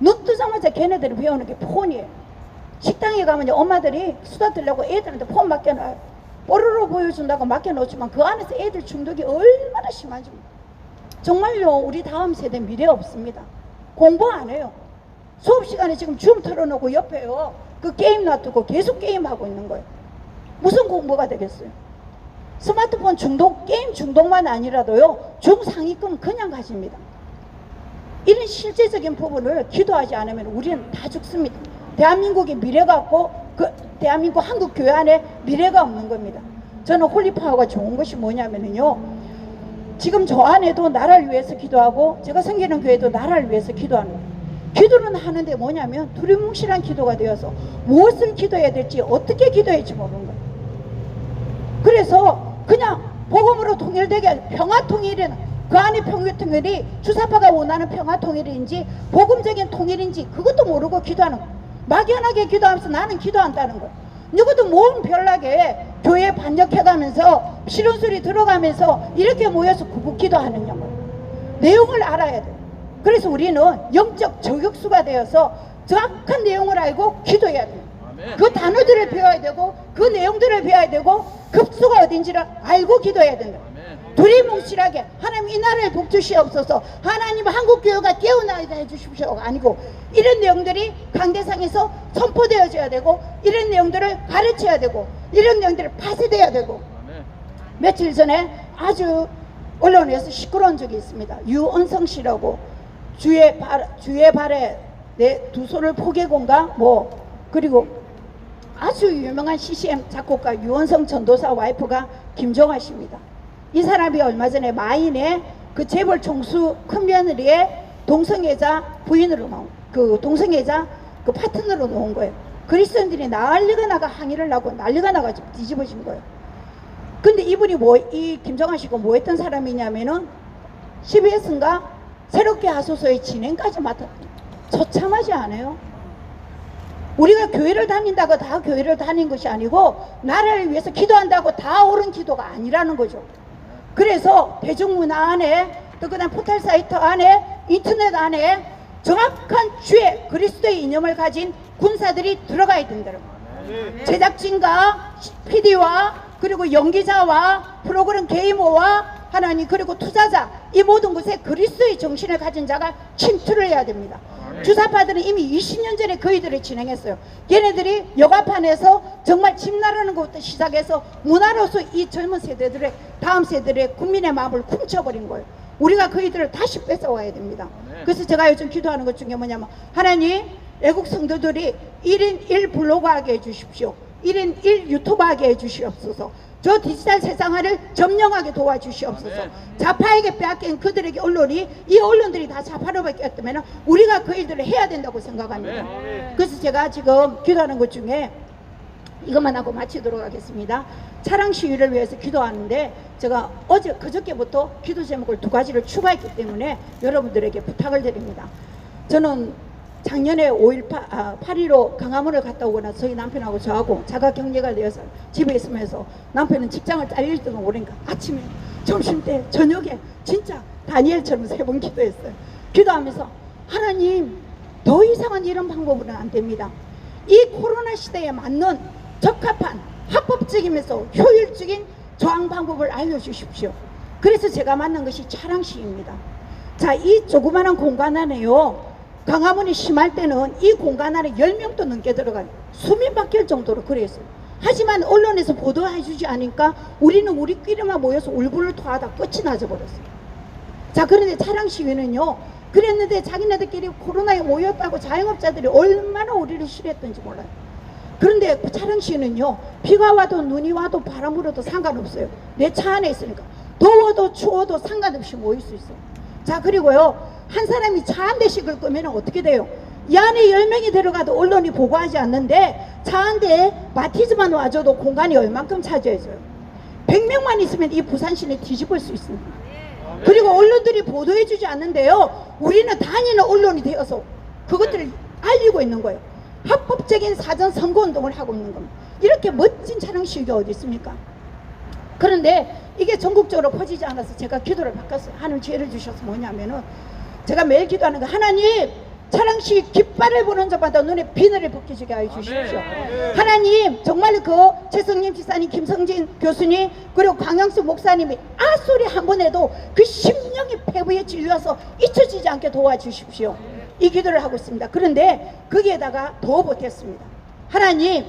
눈 뜨자마자 걔네들이 배우는 게 폰이에요. 식당에 가면 엄마들이 수다 들려고 애들한테 폰 맡겨놔요. 뽀로로 보여준다고 맡겨놓지만 그 안에서 애들 중독이 얼마나 심한지. 정말요 우리 다음 세대 미래 없습니다. 공부 안 해요. 수업 시간에 지금 줌 틀어놓고 옆에요 그 게임 놔두고 계속 게임하고 있는 거예요. 무슨 공부가 되겠어요? 스마트폰 중독, 게임 중독만 아니라도요 중상위권 그냥 가집니다. 이런 실제적인 부분을 기도하지 않으면 우리는 다 죽습니다. 대한민국의 미래가 없고 그 대한민국 한국 교회 안에 미래가 없는 겁니다. 저는 홀리파워가 좋은 것이 뭐냐면요 지금 저 안에도 나라를 위해서 기도하고 제가 섬기는 교회도 나라를 위해서 기도하는 거예요. 기도는 하는데 뭐냐면 두리뭉실한 기도가 되어서 무엇을 기도해야 될지 어떻게 기도해야 할지 모르는 거예요. 그래서 그냥 복음으로 통일되게 평화통일은 그 안에 평화통일이 주사파가 원하는 평화통일인지 복음적인 통일인지 그것도 모르고 기도하는 거예요. 막연하게 기도하면서 나는 기도한다는 거예요. 누구도 모험 별나게 교회에 반역해가면서 싫은 소리 들어가면서 이렇게 모여서 구국 기도하느냐 거예요. 내용을 알아야 돼요. 그래서 우리는 영적 저격수가 되어서 정확한 내용을 알고 기도해야 돼요. 그 단어들을 배워야 되고 그 내용들을 배워야 되고 급수가 어딘지를 알고 기도해야 된다. 두리뭉실하게 하나님 이 나라에 복 주시옵소서 하나님 한국교회가 깨어나게 해주십시오 아니고 이런 내용들이 강대상에서 선포되어져야 되고 이런 내용들을 가르쳐야 되고 이런 내용들을 파쇄돼야 되고 며칠 전에 아주 언론에서 시끄러운 적이 있습니다. 유은성 씨라고 주의 발에 내 두 손을 포개곤가 뭐 그리고 아주 유명한 CCM 작곡가 유은성 전도사 와이프가 김정아 씨입니다. 이 사람이 얼마 전에 마인에 그 재벌 총수 큰며느리의 동성애자 부인으로 나온 그 동성애자 그 파트너로 놓은 거예요. 그리스도인들이 난리가 나가 항의를 하고 난리가 나가 뒤집어진 거예요. 근데 이분이 이 김정아 씨가 뭐 했던 사람이냐면은 CBS인가 새롭게 하소서의 진행까지 맡았다. 처참하지 않아요? 우리가 교회를 다닌다고 다 교회를 다닌 것이 아니고 나라를 위해서 기도한다고 다 옳은 기도가 아니라는 거죠. 그래서 대중문화 안에 또 그다음 포털 사이트 안에 인터넷 안에 정확한 주의 그리스도의 이념을 가진 군사들이 들어가야 된다. 제작진과 PD와 그리고 연기자와 프로그램 게이머와 하나님 그리고 투자자 이 모든 곳에 그리스도의 정신을 가진 자가 침투를 해야 됩니다. 주사파들은 이미 20년 전에 그 일들을 진행했어요. 얘네들이 여가판에서 정말 집 나르는 것부터 시작해서 문화로서 이 젊은 세대들의 다음 세대들의 국민의 마음을 훔쳐버린 거예요. 우리가 그 일들을 다시 뺏어와야 됩니다. 그래서 제가 요즘 기도하는 것 중에 뭐냐면 하나님 애국 성도들이 1인 1 블로그 하게 해주십시오. 1인 1 유튜브 하게 해주시옵소서. 저 디지털 세상화를 점령하게 도와주시옵소서. 좌파에게 빼앗긴 그들에게 언론이 이 언론들이 다 좌파로 바뀌었다면 우리가 그 일들을 해야 된다고 생각합니다. 그래서 제가 지금 기도하는 것 중에 이것만 하고 마치도록 하겠습니다. 차량 시위를 위해서 기도하는데 제가 그저께부터 기도 제목을 2가지를 추가했기 때문에 여러분들에게 부탁을 드립니다. 저는 작년에 8.15 강화문을 갔다 오고 나서 저희 남편하고 저하고 자가격리가 되어서 집에 있으면서 남편은 직장을 잘릴 때도 모르니까 아침에 점심때 저녁에 진짜 다니엘처럼 3번 기도했어요. 기도하면서 하나님 더 이상은 이런 방법으로는 안 됩니다. 이 코로나 시대에 맞는 적합한 합법적이면서 효율적인 저항 방법을 알려주십시오. 그래서 제가 만난 것이 차량 시위입니다. 자, 이 조그마한 공간 안에요. 강화문이 심할 때는 이 공간 안에 10명도 넘게 들어가요. 숨이 막힐 정도로 그랬어요. 하지만 언론에서 보도해주지 않으니까 우리는 우리끼리만 모여서 울분을 토하다 끝이 나져버렸어요. 자, 그런데 차량 시위는요. 그랬는데 자기네들끼리 코로나에 모였다고 자영업자들이 얼마나 우리를 싫어했던지 몰라요. 그런데 그 차량 시위는요. 비가 와도 눈이 와도 바람 불어도 상관없어요. 내 차 안에 있으니까. 더워도 추워도 상관없이 모일 수 있어요. 자, 그리고요. 한 사람이 차 한 대씩 을 끄면 어떻게 돼요? 이 안에 10명이 들어가도 언론이 보고하지 않는데 차 한 대에 마티즈만 와줘도 공간이 얼만큼 차지해져요. 100명만 있으면 이 부산시내 뒤집을 수 있습니다. 그리고 언론들이 보도해주지 않는데요. 우리는 다니는 언론이 되어서 그것들을 알리고 있는 거예요. 합법적인 사전 선거운동을 하고 있는 겁니다. 이렇게 멋진 차량 시위가 어디 있습니까? 그런데 이게 전국적으로 퍼지지 않아서 제가 기도를 바꿨어요. 하나님 지혜를 주셔서 뭐냐면은 제가 매일 기도하는 거 하나님 차량 시위 깃발을 보는 자마다 눈에 비늘을 벗겨지게 하여 주십시오. 하나님 정말 그 최성림 지사님 김성진 교수님 그리고 광영수 목사님이 소리 한 번 해도 그 심령이 폐부에 질려서 잊혀지지 않게 도와주십시오. 이 기도를 하고 있습니다. 그런데 거기에다가 더 보탰습니다. 하나님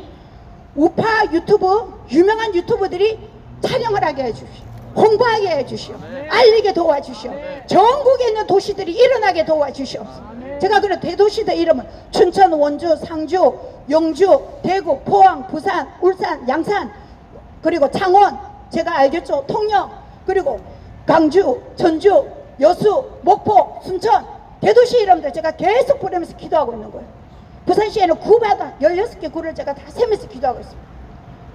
우파 유튜브 유명한 유튜버들이 촬영을 하게 해주십시오. 홍보하게 해주시오. 알리게 도와주시오. 전국에 있는 도시들이 일어나게 도와주시옵소서. 제가 그런 대도시들 이름은 춘천, 원주, 상주, 영주, 대구, 포항, 부산, 울산, 양산 그리고 창원 제가 알겠죠. 통영 그리고 강주, 전주, 여수, 목포, 순천 대도시 이름들 제가 계속 부르면서 기도하고 있는 거예요. 부산시에는 구마다 16개 구를 제가 다 세면서 기도하고 있습니다.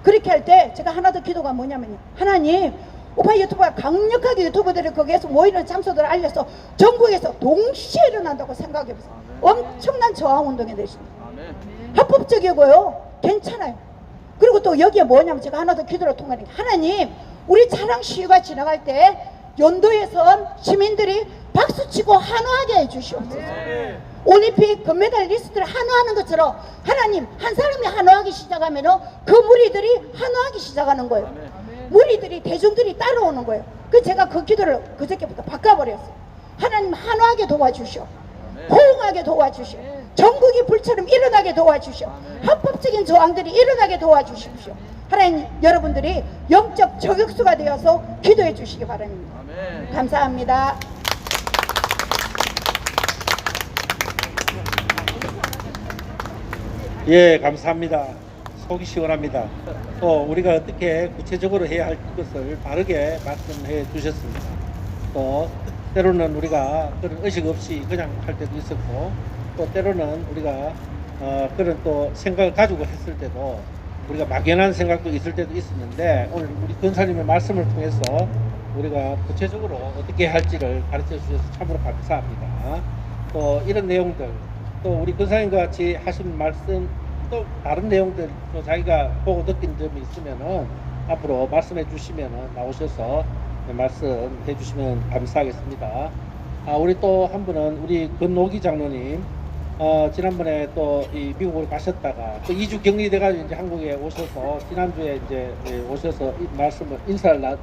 그렇게 할 때 제가 하나 더 기도가 뭐냐면요. 하나님 우파 유튜버가 강력하게 유튜버들을 거기에서 모이는 장소들을 알려서 전국에서 동시에 일어난다고 생각해보세요. 엄청난 저항운동이 되십니다. 합법적이고요. 괜찮아요. 그리고 또 여기에 뭐냐면 제가 하나 더 기도를 통하는 게 하나님 우리 차량 시위가 지나갈 때 연도에선 시민들이 박수치고 환호하게 해주시옵소서. 올림픽 금메달 리스트를 환호하는 것처럼 하나님 한 사람이 환호하기 시작하면 그 무리들이 환호하기 시작하는 거예요. 무리들이 대중들이 따라오는 거예요. 그래서 제가 그 기도를 그저께부터 바꿔버렸어요. 하나님 환호하게 도와주시오. 호응하게 도와주시오. 전국이 불처럼 일어나게 도와주시오. 합법적인 저항들이 일어나게 도와주십시오. 하나님 여러분들이 영적 저격수가 되어서 기도해 주시기 바랍니다. 감사합니다. 예, 감사합니다. 속이 시원합니다. 또 우리가 어떻게 구체적으로 해야 할 것을 바르게 말씀해 주셨습니다. 또 때로는 우리가 그런 의식 없이 그냥 할 때도 있었고 또 때로는 우리가 그런 또 생각을 가지고 했을 때도 우리가 막연한 생각도 있을 때도 있었는데 오늘 우리 권사님의 말씀을 통해서 우리가 구체적으로 어떻게 할지를 가르쳐 주셔서 참으로 감사합니다. 또 이런 내용들, 또 우리 근사님과 같이 하신 말씀, 또 다른 내용들, 또 자기가 보고 느낀 점이 있으면은 앞으로 말씀해 주시면은 나오셔서 말씀해 주시면 감사하겠습니다. 우리 또 한 분은 우리 권노기 장로님, 지난번에 또 이 미국을 가셨다가 또 2주 격리돼가지고 이제 한국에 오셔서 지난주에 이제 오셔서 말씀을 인사를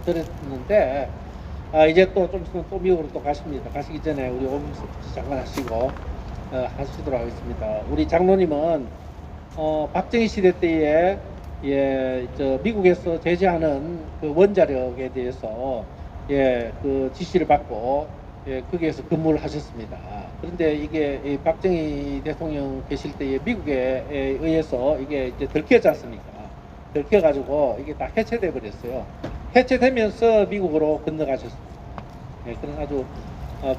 드렸는데 이제 또 좀 있으면 또 미국으로 또 가십니다. 가시기 전에 우리 오금수 장관 하시고 하시도록 하겠습니다. 우리 장로님은 박정희 시대 때에 미국에서 제재하는 그 원자력에 대해서 그 지시를 받고 거기에서 근무를 하셨습니다. 그런데 이게 이 박정희 대통령 계실 때에 미국에 의해서 이게 이제 들켰지 않습니까? 들켜가지고 이게 다 해체돼 버렸어요. 해체되면서 미국으로 건너가셨습니다. 그런 아주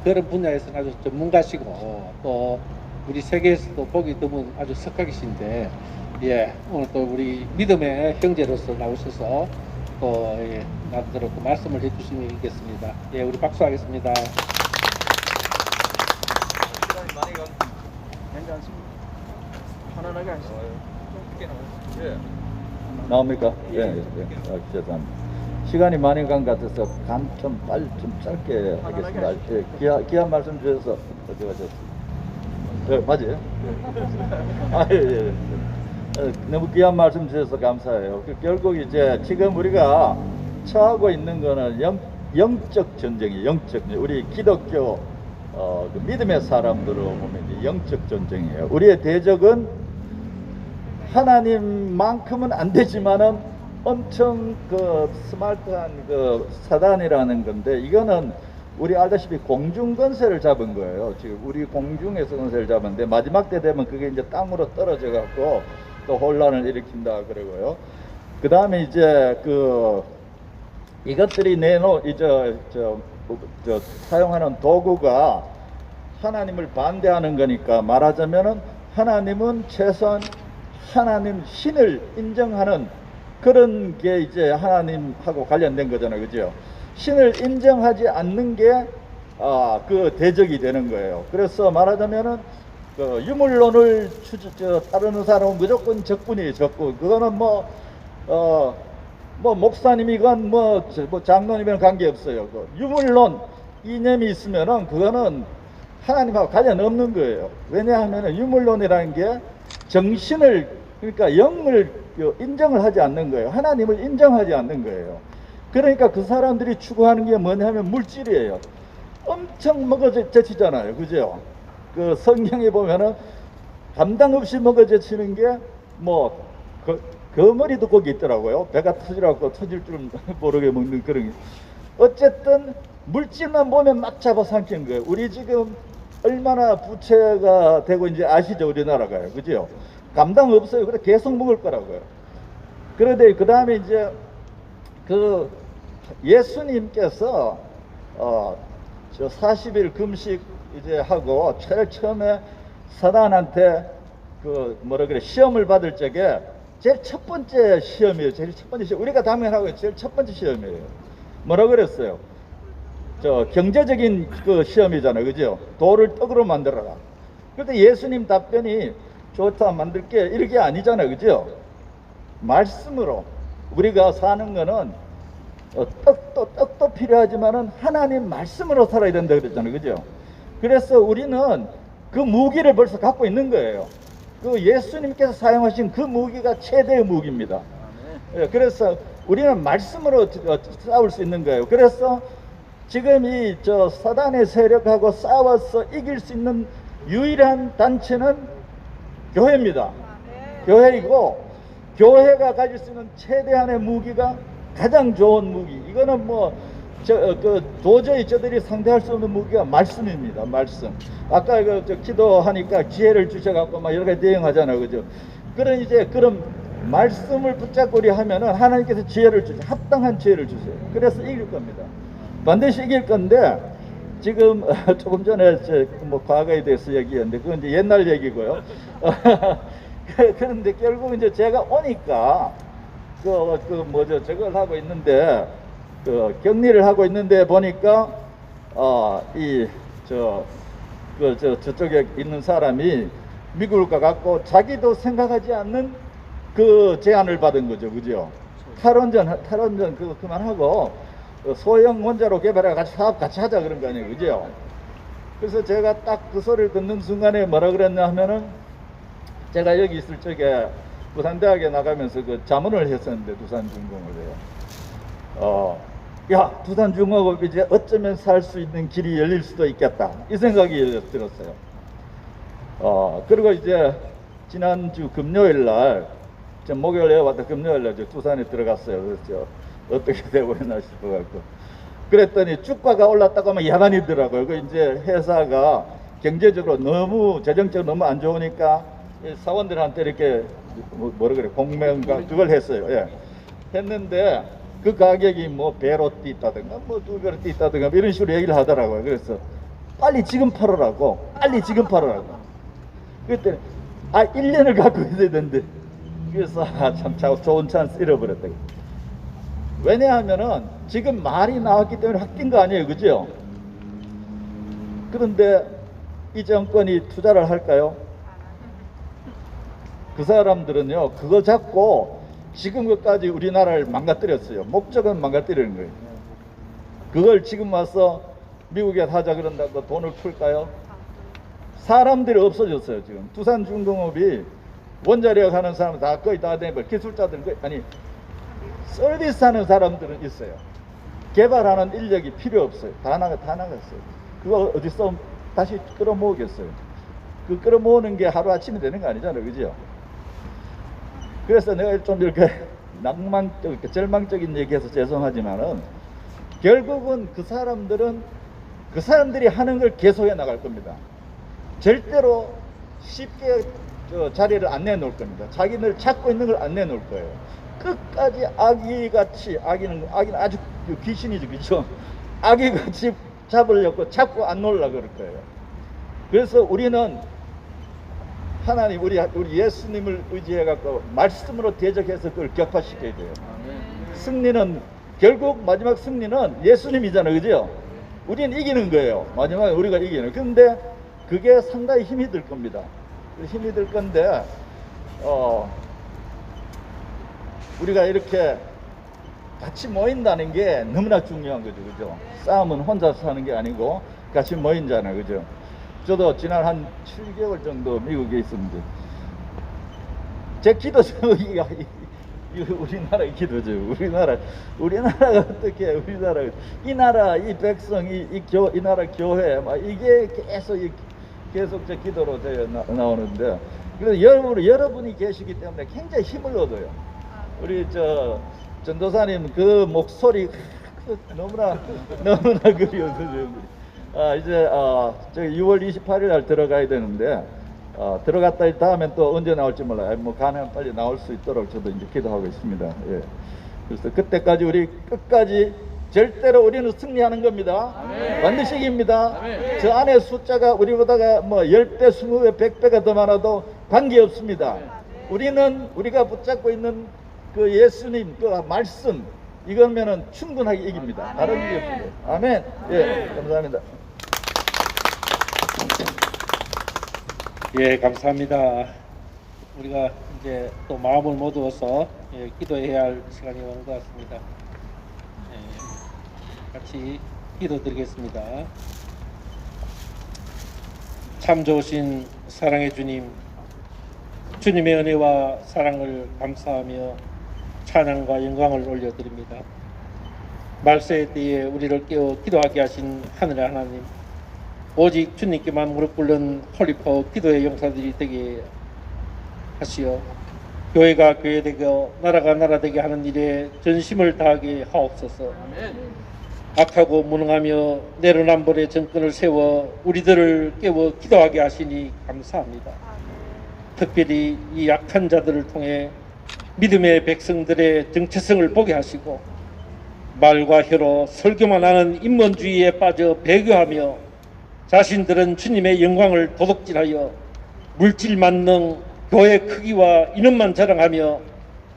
그런 분야에서는 아주 전문가시고 또 우리 세계에서도 보기 드문 아주 석학이신데 오늘 또 우리 믿음의 형제로서 나오셔서 또 나름대로 또 말씀을 해주시겠습니다. 우리 박수하겠습니다. 시간이 많이 간. 괜찮습니다. 편안하게 하시죠. 나옵니까? 예. 죄송합니다. 시간이 많이 간 것 같아서 간 좀 빨리 좀 짧게 하겠습니다. 귀한 말씀 주셔서 어디 가셨어요? 맞아요? 예. 너무 귀한 말씀 주셔서 감사해요. 결국 이제 지금 우리가 처하고 있는 거는 영적 전쟁이에요. 영적. 우리 기독교 그 믿음의 사람들로 보면 이제 영적 전쟁이에요. 우리의 대적은 하나님만큼은 안 되지만은 엄청 그 스마트한 그 사단이라는 건데, 이거는 우리 알다시피 공중 건세를 잡은 거예요. 지금 우리 공중에서 건세를 잡았는데 마지막 때 되면 그게 이제 땅으로 떨어져 갖고 또 혼란을 일으킨다 그러고요. 그 다음에 이제 이것들이 사용하는 도구가 하나님을 반대하는 거니까, 말하자면은 하나님은 최소한 하나님 신을 인정하는 그런 게 이제 하나님하고 관련된 거잖아요. 그죠? 신을 인정하지 않는 게 그 대적이 되는 거예요. 그래서 말하자면은 그 유물론을 따르는 사람은 무조건 적군이에요. 적군. 그거는 뭐 목사님이건 뭐 장로님이건 관계없어요. 그 유물론 이념이 있으면은 그거는 하나님하고 관련 없는 거예요. 왜냐하면은 유물론이라는 게 정신을, 그러니까 영을 인정을 하지 않는 거예요. 하나님을 인정하지 않는 거예요. 그러니까 그 사람들이 추구하는 게 뭐냐면 물질이에요. 엄청 먹어제치잖아요. 그죠? 그 성경에 보면은 감당 없이 먹어제치는 게 거머리도 거기 있더라고요. 배가 터지라고 터질 줄 모르게 먹는 그런 게. 어쨌든 물질만 보면 막 잡아삼키는 거예요. 우리 지금 얼마나 부채가 되고 이제 아시죠? 우리나라가요. 그죠? 감당 없어요. 그래 계속 먹을 거라고요. 그런데 그 다음에 이제 그 예수님께서 40일 금식 이제 하고 제일 처음에 사단한테 시험을 받을 적에 제일 첫 번째 시험이에요. 제일 첫 번째 시험. 우리가 당연하고 제일 첫 번째 시험이에요. 뭐라 그랬어요? 경제적인 그 시험이잖아요. 그죠? 돌을 떡으로 만들어라. 그런데 예수님 답변이 좋다 만들게 이렇게 아니잖아요. 그죠? 말씀으로 우리가 사는 거는 떡도 필요하지만은 하나님 말씀으로 살아야 된다 그랬잖아요. 그죠? 그래서 우리는 그 무기를 벌써 갖고 있는 거예요. 그 예수님께서 사용하신 그 무기가 최대의 무기입니다. 그래서 우리는 말씀으로 싸울 수 있는 거예요. 그래서 지금 이 사단의 세력하고 싸워서 이길 수 있는 유일한 단체는 교회입니다. 교회이고, 교회가 가질 수 있는 최대한의 무기가 가장 좋은 무기. 이거는 도저히 저들이 상대할 수 없는 무기가 말씀입니다. 말씀. 아까 기도하니까 기회를 주셔갖고 막 여러 가지 대응하잖아요. 그죠? 그런 말씀을 붙잡고 우리 하면은 하나님께서 지혜를 주세요. 합당한 지혜를 주세요. 그래서 이길 겁니다. 반드시 이길 건데, 지금 조금 전에 과거에 대해서 얘기했는데 그건 이제 옛날 얘기고요. 그런데 결국 이제 제가 오니까 저걸 하고 있는데 그 격리를 하고 있는데 보니까 저쪽에 있는 사람이 미국을 가갖고 자기도 생각하지 않는 그 제안을 받은 거죠, 그죠? 탈원전 그거 그만하고 소형 원자로 개발해 같이 사업 같이 하자 그런 거 아니에요, 그죠? 그래서 제가 딱 그 소리를 듣는 순간에 뭐라 그랬냐 하면은 제가 여기 있을 적에 부산대학에 나가면서 그 자문을 했었는데 두산중공업에요. 야, 두산중공업 이제 어쩌면 살 수 있는 길이 열릴 수도 있겠다 이 생각이 들었어요. 그리고 이제 지난주 금요일 날, 목요일에 왔다 금요일 날 두산에 들어갔어요. 그래서 어떻게 되고 있나 싶어갖고 그랬더니 주가가 올랐다고 하면 야단이더라고요. 그 이제 회사가 경제적으로 너무 재정적으로 너무 안 좋으니까 사원들한테 이렇게 뭐라 그래 공매인가 그걸 했어요. 예. 했는데 그 가격이 뭐 배로 뛰다든가 뭐 2배로 뛰다든가 이런 식으로 얘기를 하더라고요. 그래서 빨리 지금 팔으라고, 빨리 지금 팔으라고. 그랬더니 1년을 갖고 있어야 되는데, 그래서 참 좋은 찬스 잃어버렸다. 왜냐하면은 지금 말이 나왔기 때문에 확 뛴 거 아니에요, 그죠? 그런데 이 정권이 투자를 할까요? 그 사람들은요 그거 잡고 지금 것까지 우리나라를 망가뜨렸어요. 목적은 망가뜨리는 거예요. 그걸 지금 와서 미국에 하자 그런다고 돈을 풀까요? 사람들이 없어졌어요. 지금 두산중공업이 원자력 하는 사람 다 거의 다 되고 기술자들 거의, 아니 서비스 하는 사람들은 있어요. 개발하는 인력이 필요 없어요. 다 나갔어요. 그거 어디서 다시 끌어모으겠어요. 그 끌어모으는 게 하루아침에 되는 거 아니잖아요, 그죠? 그래서 내가 좀 이렇게 낭만적, 절망적인 얘기해서 죄송하지만은 결국은 그 사람들이 하는 걸 계속해 나갈 겁니다. 절대로 쉽게 자리를 안 내놓을 겁니다. 자기들 찾고 있는 걸 안 내놓을 거예요. 끝까지 아기같이, 아기는 아주 귀신이죠, 그죠? 아기같이 잡으려고 자꾸 안 놓으려고 그럴 거예요. 그래서 우리는 하나님, 우리 예수님을 의지해 갖고 말씀으로 대적해서 그걸 격파시켜야 돼요. 승리는 결국 마지막 승리는 예수님이잖아요, 그죠? 우리는 이기는 거예요. 마지막에 우리가 이기는. 근데 그게 상당히 힘이 들 겁니다. 힘이 들 건데 우리가 이렇게 같이 모인다는 게 너무나 중요한 거죠, 그죠? 싸움은 혼자서 하는 게 아니고 같이 모인잖아요, 그죠? 저도 지난 한 7개월 정도 미국에 있었는데 제 기도 제목이 우리나라의 기도죠. 우리나라가 어떻게 우리나라 이 나라 이 백성 이 나라 교회 막 이게 계속 제 기도로 나오는데 그래서 여러분이 계시기 때문에 굉장히 힘을 얻어요. 우리 전도사님 그 목소리 너무나 그리워서 이제 저기 6월 28일 날 들어가야 되는데 들어갔다 다음엔 또 언제 나올지 몰라요. 뭐 가능하면 빨리 나올 수 있도록 저도 이제 기도하고 있습니다. 예. 그래서 그때까지 우리 끝까지 절대로 우리는 승리하는 겁니다. 아멘. 반드시 이깁니다. 아멘. 저 안에 숫자가 우리보다가 뭐 10배, 20배, 100배가 더 많아도 관계없습니다. 우리는 우리가 붙잡고 있는 그 예수님 그 말씀 이거면은 충분하게 이깁니다. 다른 게 없어요. 아멘. 예, 감사합니다. 예, 감사합니다. 우리가 이제 또 마음을 모두어서 기도해야 할 시간이 오는 것 같습니다. 같이 기도드리겠습니다. 참 좋으신 사랑의 주님, 주님의 은혜와 사랑을 감사하며 찬양과 영광을 올려드립니다. 말세에 대해 우리를 깨워 기도하게 하신 하늘의 하나님, 오직 주님께만 무릎 꿇는 홀리파워 기도의 용사들이 되게 하시어 교회가 교회 되고 나라가 나라 되게 하는 일에 전심을 다하게 하옵소서. 악하고 무능하며 내로남불의 정권을 세워 우리들을 깨워 기도하게 하시니 감사합니다. 특별히 이 약한 자들을 통해 믿음의 백성들의 정체성을 보게 하시고 말과 혀로 설교만 하는 인본주의에 빠져 배교하며 자신들은 주님의 영광을 도둑질하여 물질 만능 교회 크기와 이름만 자랑하며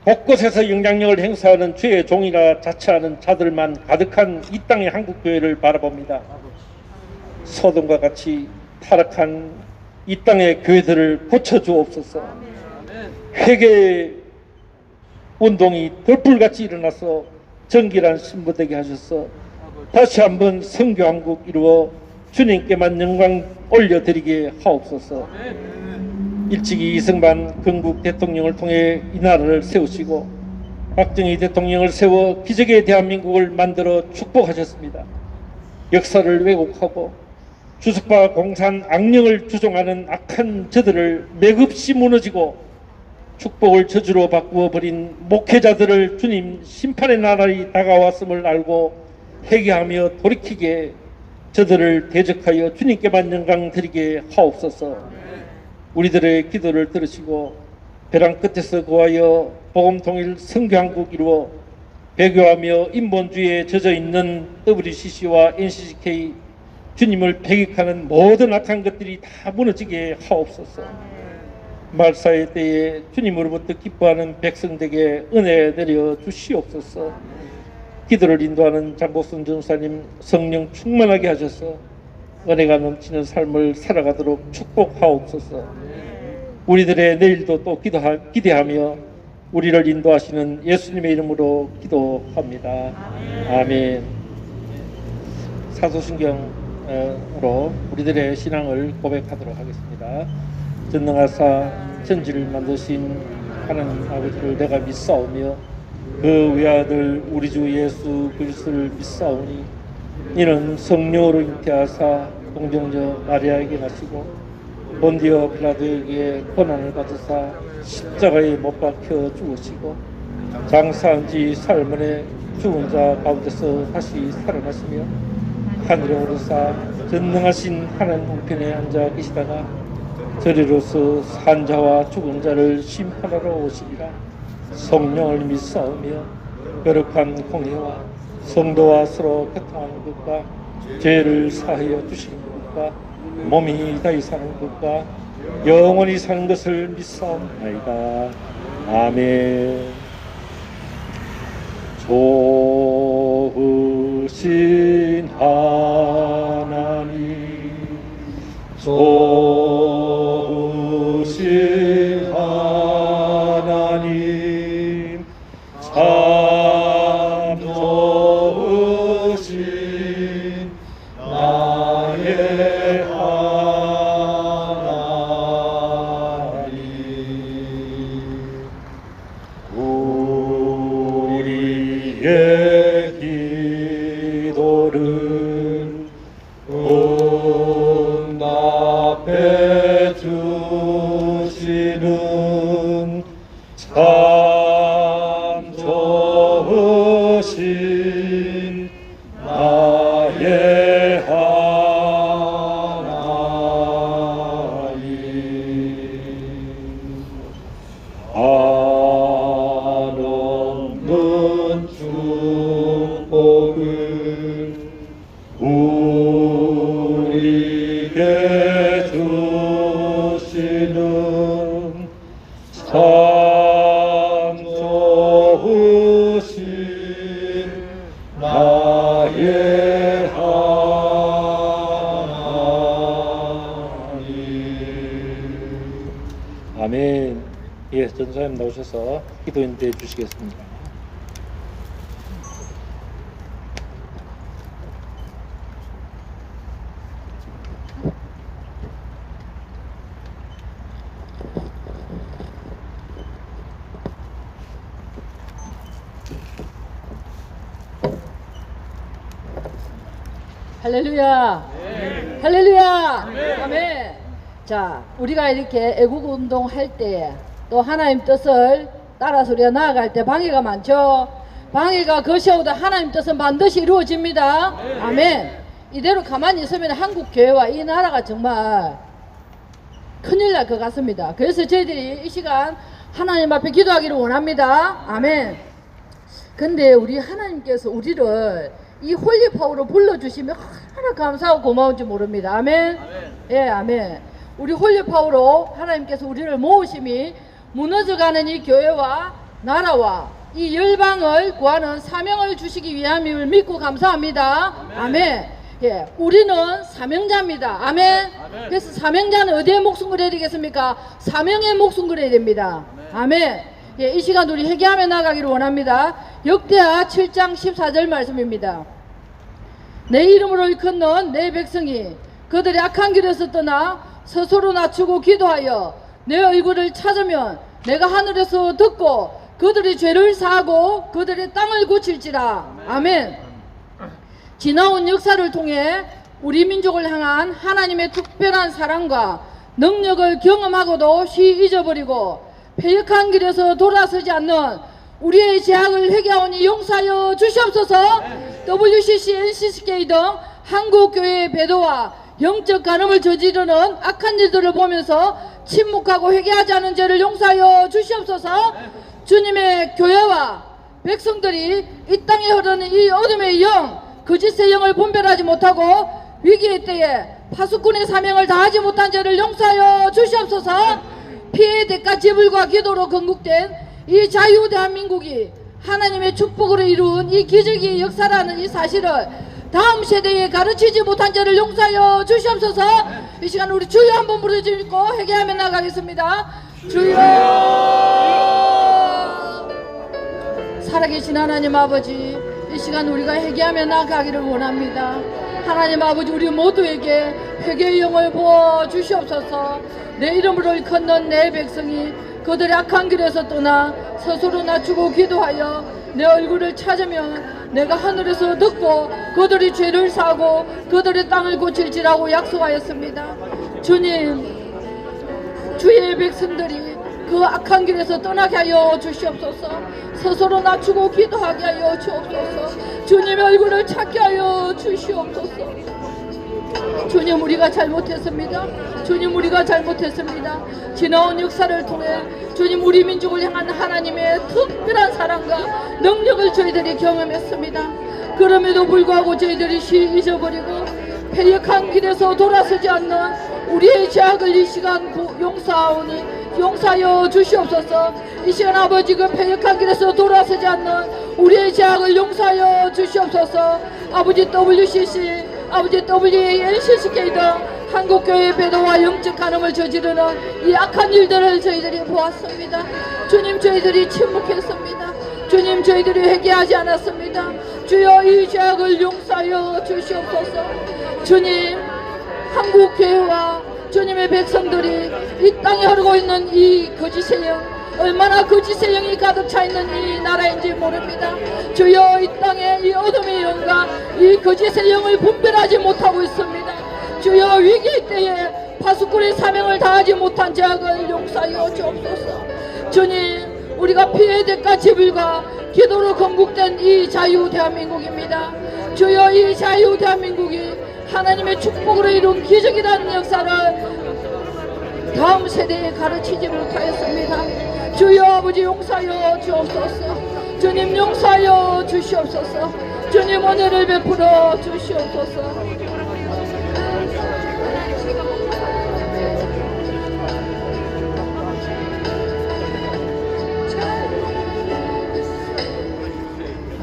곳곳에서 영향력을 행사하는 주의 종이라 자처하는 자들만 가득한 이 땅의 한국교회를 바라봅니다. 소돔과 같이 타락한 이 땅의 교회들을 고쳐주옵소서. 회개 운동이 돌풀같이 일어나서 정결한 신부되게 하셔서 다시 한번 성교한국 이루어 주님께만 영광 올려드리게 하옵소서. 일찍이 이승만 건국 대통령을 통해 이 나라를 세우시고 박정희 대통령을 세워 기적의 대한민국을 만들어 축복하셨습니다. 역사를 왜곡하고 주석파 공산 악령을 주종하는 악한 저들을 맥없이 무너지고 축복을 저주로 바꾸어 버린 목회자들을 주님 심판의 날이 다가왔음을 알고 회개하며 돌이키게 저들을 대적하여 주님께만 영광 드리게 하옵소서. 우리들의 기도를 들으시고 벼랑 끝에서 구하여 복음통일 선교한국 이루어 배교하며 인본주의에 젖어있는 WCC와 NCCK 주님을 배격하는 모든 악한 것들이 다 무너지게 하옵소서. 말사의 때에 주님으로부터 기뻐하는 백성들에게 은혜 내려 주시옵소서. 기도를 인도하는 장복순 전사님 성령 충만하게 하셔서 은혜가 넘치는 삶을 살아가도록 축복하옵소서. 우리들의 내일도 또 기대하며 우리를 인도하시는 예수님의 이름으로 기도합니다. 아멘. 사도신경으로 우리들의 신앙을 고백하도록 하겠습니다. 전능하사 천지를 만드신 하나님 아버지를 내가 믿사오며 그 외아들 우리 주 예수 그리스도를 믿사오니 이는 성령으로 잉태하사 동정녀 마리아에게 나시고 본디오 빌라도에게 고난을 받으사 십자가에 못 박혀 죽으시고 장사한 지 사흘 만에 죽은 자 가운데서 다시 살아나시며 하늘에 오르사 전능하신 하나님 우편에 앉아 계시다가 저리로서 산 자와 죽은 자를 심판하러 오시리라. 성령을 믿사오며 거룩한 공회와 성도와 서로 교통하는 것과 죄를 사하여 주시는 것과 몸이 다시 사는 것과 영원히 사는 것을 믿사옵나이다. 아멘. 좋으신 하나님, 좋으신 하나님, 참 좋으신 나의 하나님. 우리의 기도를 응답해 주시는 참 좋으신 나의 하나님. 한없는 축복을 우리에게 주시는 참 좋으신 나의 하나님. 아멘. 예, 전사님 나오셔서 기도 인도해 주시겠습니다. 할렐루야. 할렐루야. 아멘. 자, 우리가 이렇게 애국 운동 할 때 또 하나님 뜻을 따라서 우리가 나아갈 때 방해가 많죠. 방해가 거시오도 하나님 뜻은 반드시 이루어집니다. 아멘. 이대로 가만히 있으면 한국 교회와 이 나라가 정말 큰일 날 것 같습니다. 그래서 저희들이 이 시간 하나님 앞에 기도하기를 원합니다. 아멘. 근데 우리 하나님께서 우리를 이 홀리파워로 불러주시면 얼마나 감사하고 고마운지 모릅니다. 아멘. 예, 아멘. 우리 홀리파워로 하나님께서 우리를 모으심이 무너져가는 이 교회와 나라와 이 열방을 구하는 사명을 주시기 위함임을 믿고 감사합니다. 아멘. 예, 우리는 사명자입니다. 아멘. 그래서 사명자는 어디에 목숨 걸어야 되겠습니까? 사명에 목숨 걸어야 됩니다. 아멘. 예, 이 시간 우리 회개하며 나가기를 원합니다. 역대하 7장 14절 말씀입니다. 내 이름으로 일컫는 내 백성이 그들의 악한 길에서 떠나 스스로 낮추고 기도하여 내 얼굴을 찾으면 내가 하늘에서 듣고 그들의 죄를 사하고 그들의 땅을 고칠지라. 아멘. 지나온 역사를 통해 우리 민족을 향한 하나님의 특별한 사랑과 능력을 경험하고도 쉬 잊어버리고 패역한 길에서 돌아서지 않는 우리의 죄악을 회개하오니 용서하여 주시옵소서. WCC, NCCK 등 한국교회의 배도와 영적 간음을 저지르는 악한 일들을 보면서 침묵하고 회개하지 않은 죄를 용서하여 주시옵소서. 주님의 교회와 백성들이 이 땅에 흐르는 이 어둠의 영, 거짓의 영을 분별하지 못하고 위기의 때에 파수꾼의 사명을 다하지 못한 죄를 용서하여 주시옵소서. 피해의 대가 지불과 기도로 건국된 이 자유 대한민국이 하나님의 축복으로 이룬 이 기적의 역사라는 이 사실을 다음 세대에 가르치지 못한 죄를 용서하여 주시옵소서. 이 시간 우리 주여 한번 부르짖고 회개하며 나가겠습니다. 주여. 살아계신 하나님 아버지, 이 시간 우리가 회개하며 나가기를 원합니다. 하나님 아버지, 우리 모두에게 회개의 영을 부어 주시옵소서. 내 이름으로 일컫는 내 백성이 그들의 악한 길에서 떠나 스스로 낮추고 기도하여 내 얼굴을 찾으면 내가 하늘에서 듣고 그들의 죄를 사고 그들의 땅을 고칠지라고 약속하였습니다. 주님, 주의 백성들이 그 악한 길에서 떠나게 하여 주시옵소서. 스스로 낮추고 기도하게 하여 주옵소서. 주님의 얼굴을 찾게 하여 주시옵소서. 주님, 우리가 잘못했습니다. 주님, 우리가 잘못했습니다. 지나온 역사를 통해 주님, 우리 민족을 향한 하나님의 특별한 사랑과 능력을 저희들이 경험했습니다. 그럼에도 불구하고 저희들이 잊어버리고 패역한 길에서 돌아서지 않는 우리의 죄악을 이 시간 용서하오니 용서하여 주시옵소서. 이 시간 아버지, 그 패역한 길에서 돌아서지 않는 우리의 죄악을 용서하여 주시옵소서. 아버지, WCC, 아버지, WNCCK 등 한국교회의 배도와 영적 간음을 저지르는 이 악한 일들을 저희들이 보았습니다. 주님, 저희들이 침묵했습니다. 주님, 저희들이 회개하지 않았습니다. 주여, 이 죄악을 용서하여 주시옵소서. 주님, 한국교회와 주님의 백성들이 이 땅에 흐르고 있는 이 거짓의 영, 얼마나 거짓의 영이 가득 차 있는 이 나라인지 모릅니다. 주여, 이 땅에 이 어둠의 영과 이 거짓의 영을 분별하지 못하고 있습니다. 주여, 위기의 때에 파수꾼의 사명을 다하지 못한 죄악을 용서하여 주옵소서. 주님, 우리가 피해의 대가 지불과 기도로 건국된 이 자유 대한민국입니다. 주여, 이 자유 대한민국이 하나님의 축복으로 이룬 기적이라는 역사를 다음 세대에 가르치지 못하였습니다. 주여, 아버지, 용서하여 주옵소서. 주님, 용서하여 주시옵소서. 주님, 은혜를 베풀어 주시옵소서.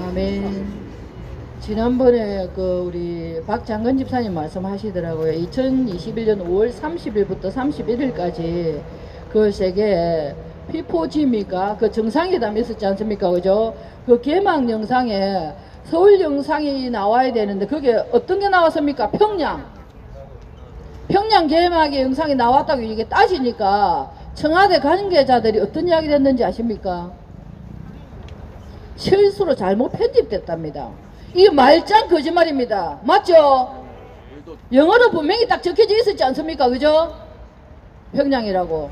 아멘. 지난번에 우리 박장근 집사님 말씀하시더라고요. 2021년 5월 30일부터 31일까지 그 세계 피포지미가 그 정상회담이 있었지 않습니까? 그죠? 그 개막 영상에 서울 영상이 나와야 되는데 그게 어떤 게 나왔습니까? 평양 개막의 영상이 나왔다고 이게 따지니까 청와대 관계자들이 어떤 이야기를 했는지 아십니까? 실수로 잘못 편집됐답니다. 이게 말짱 거짓말입니다. 맞죠? 영어로 분명히 딱 적혀져 있었지 않습니까? 그죠? 평양이라고.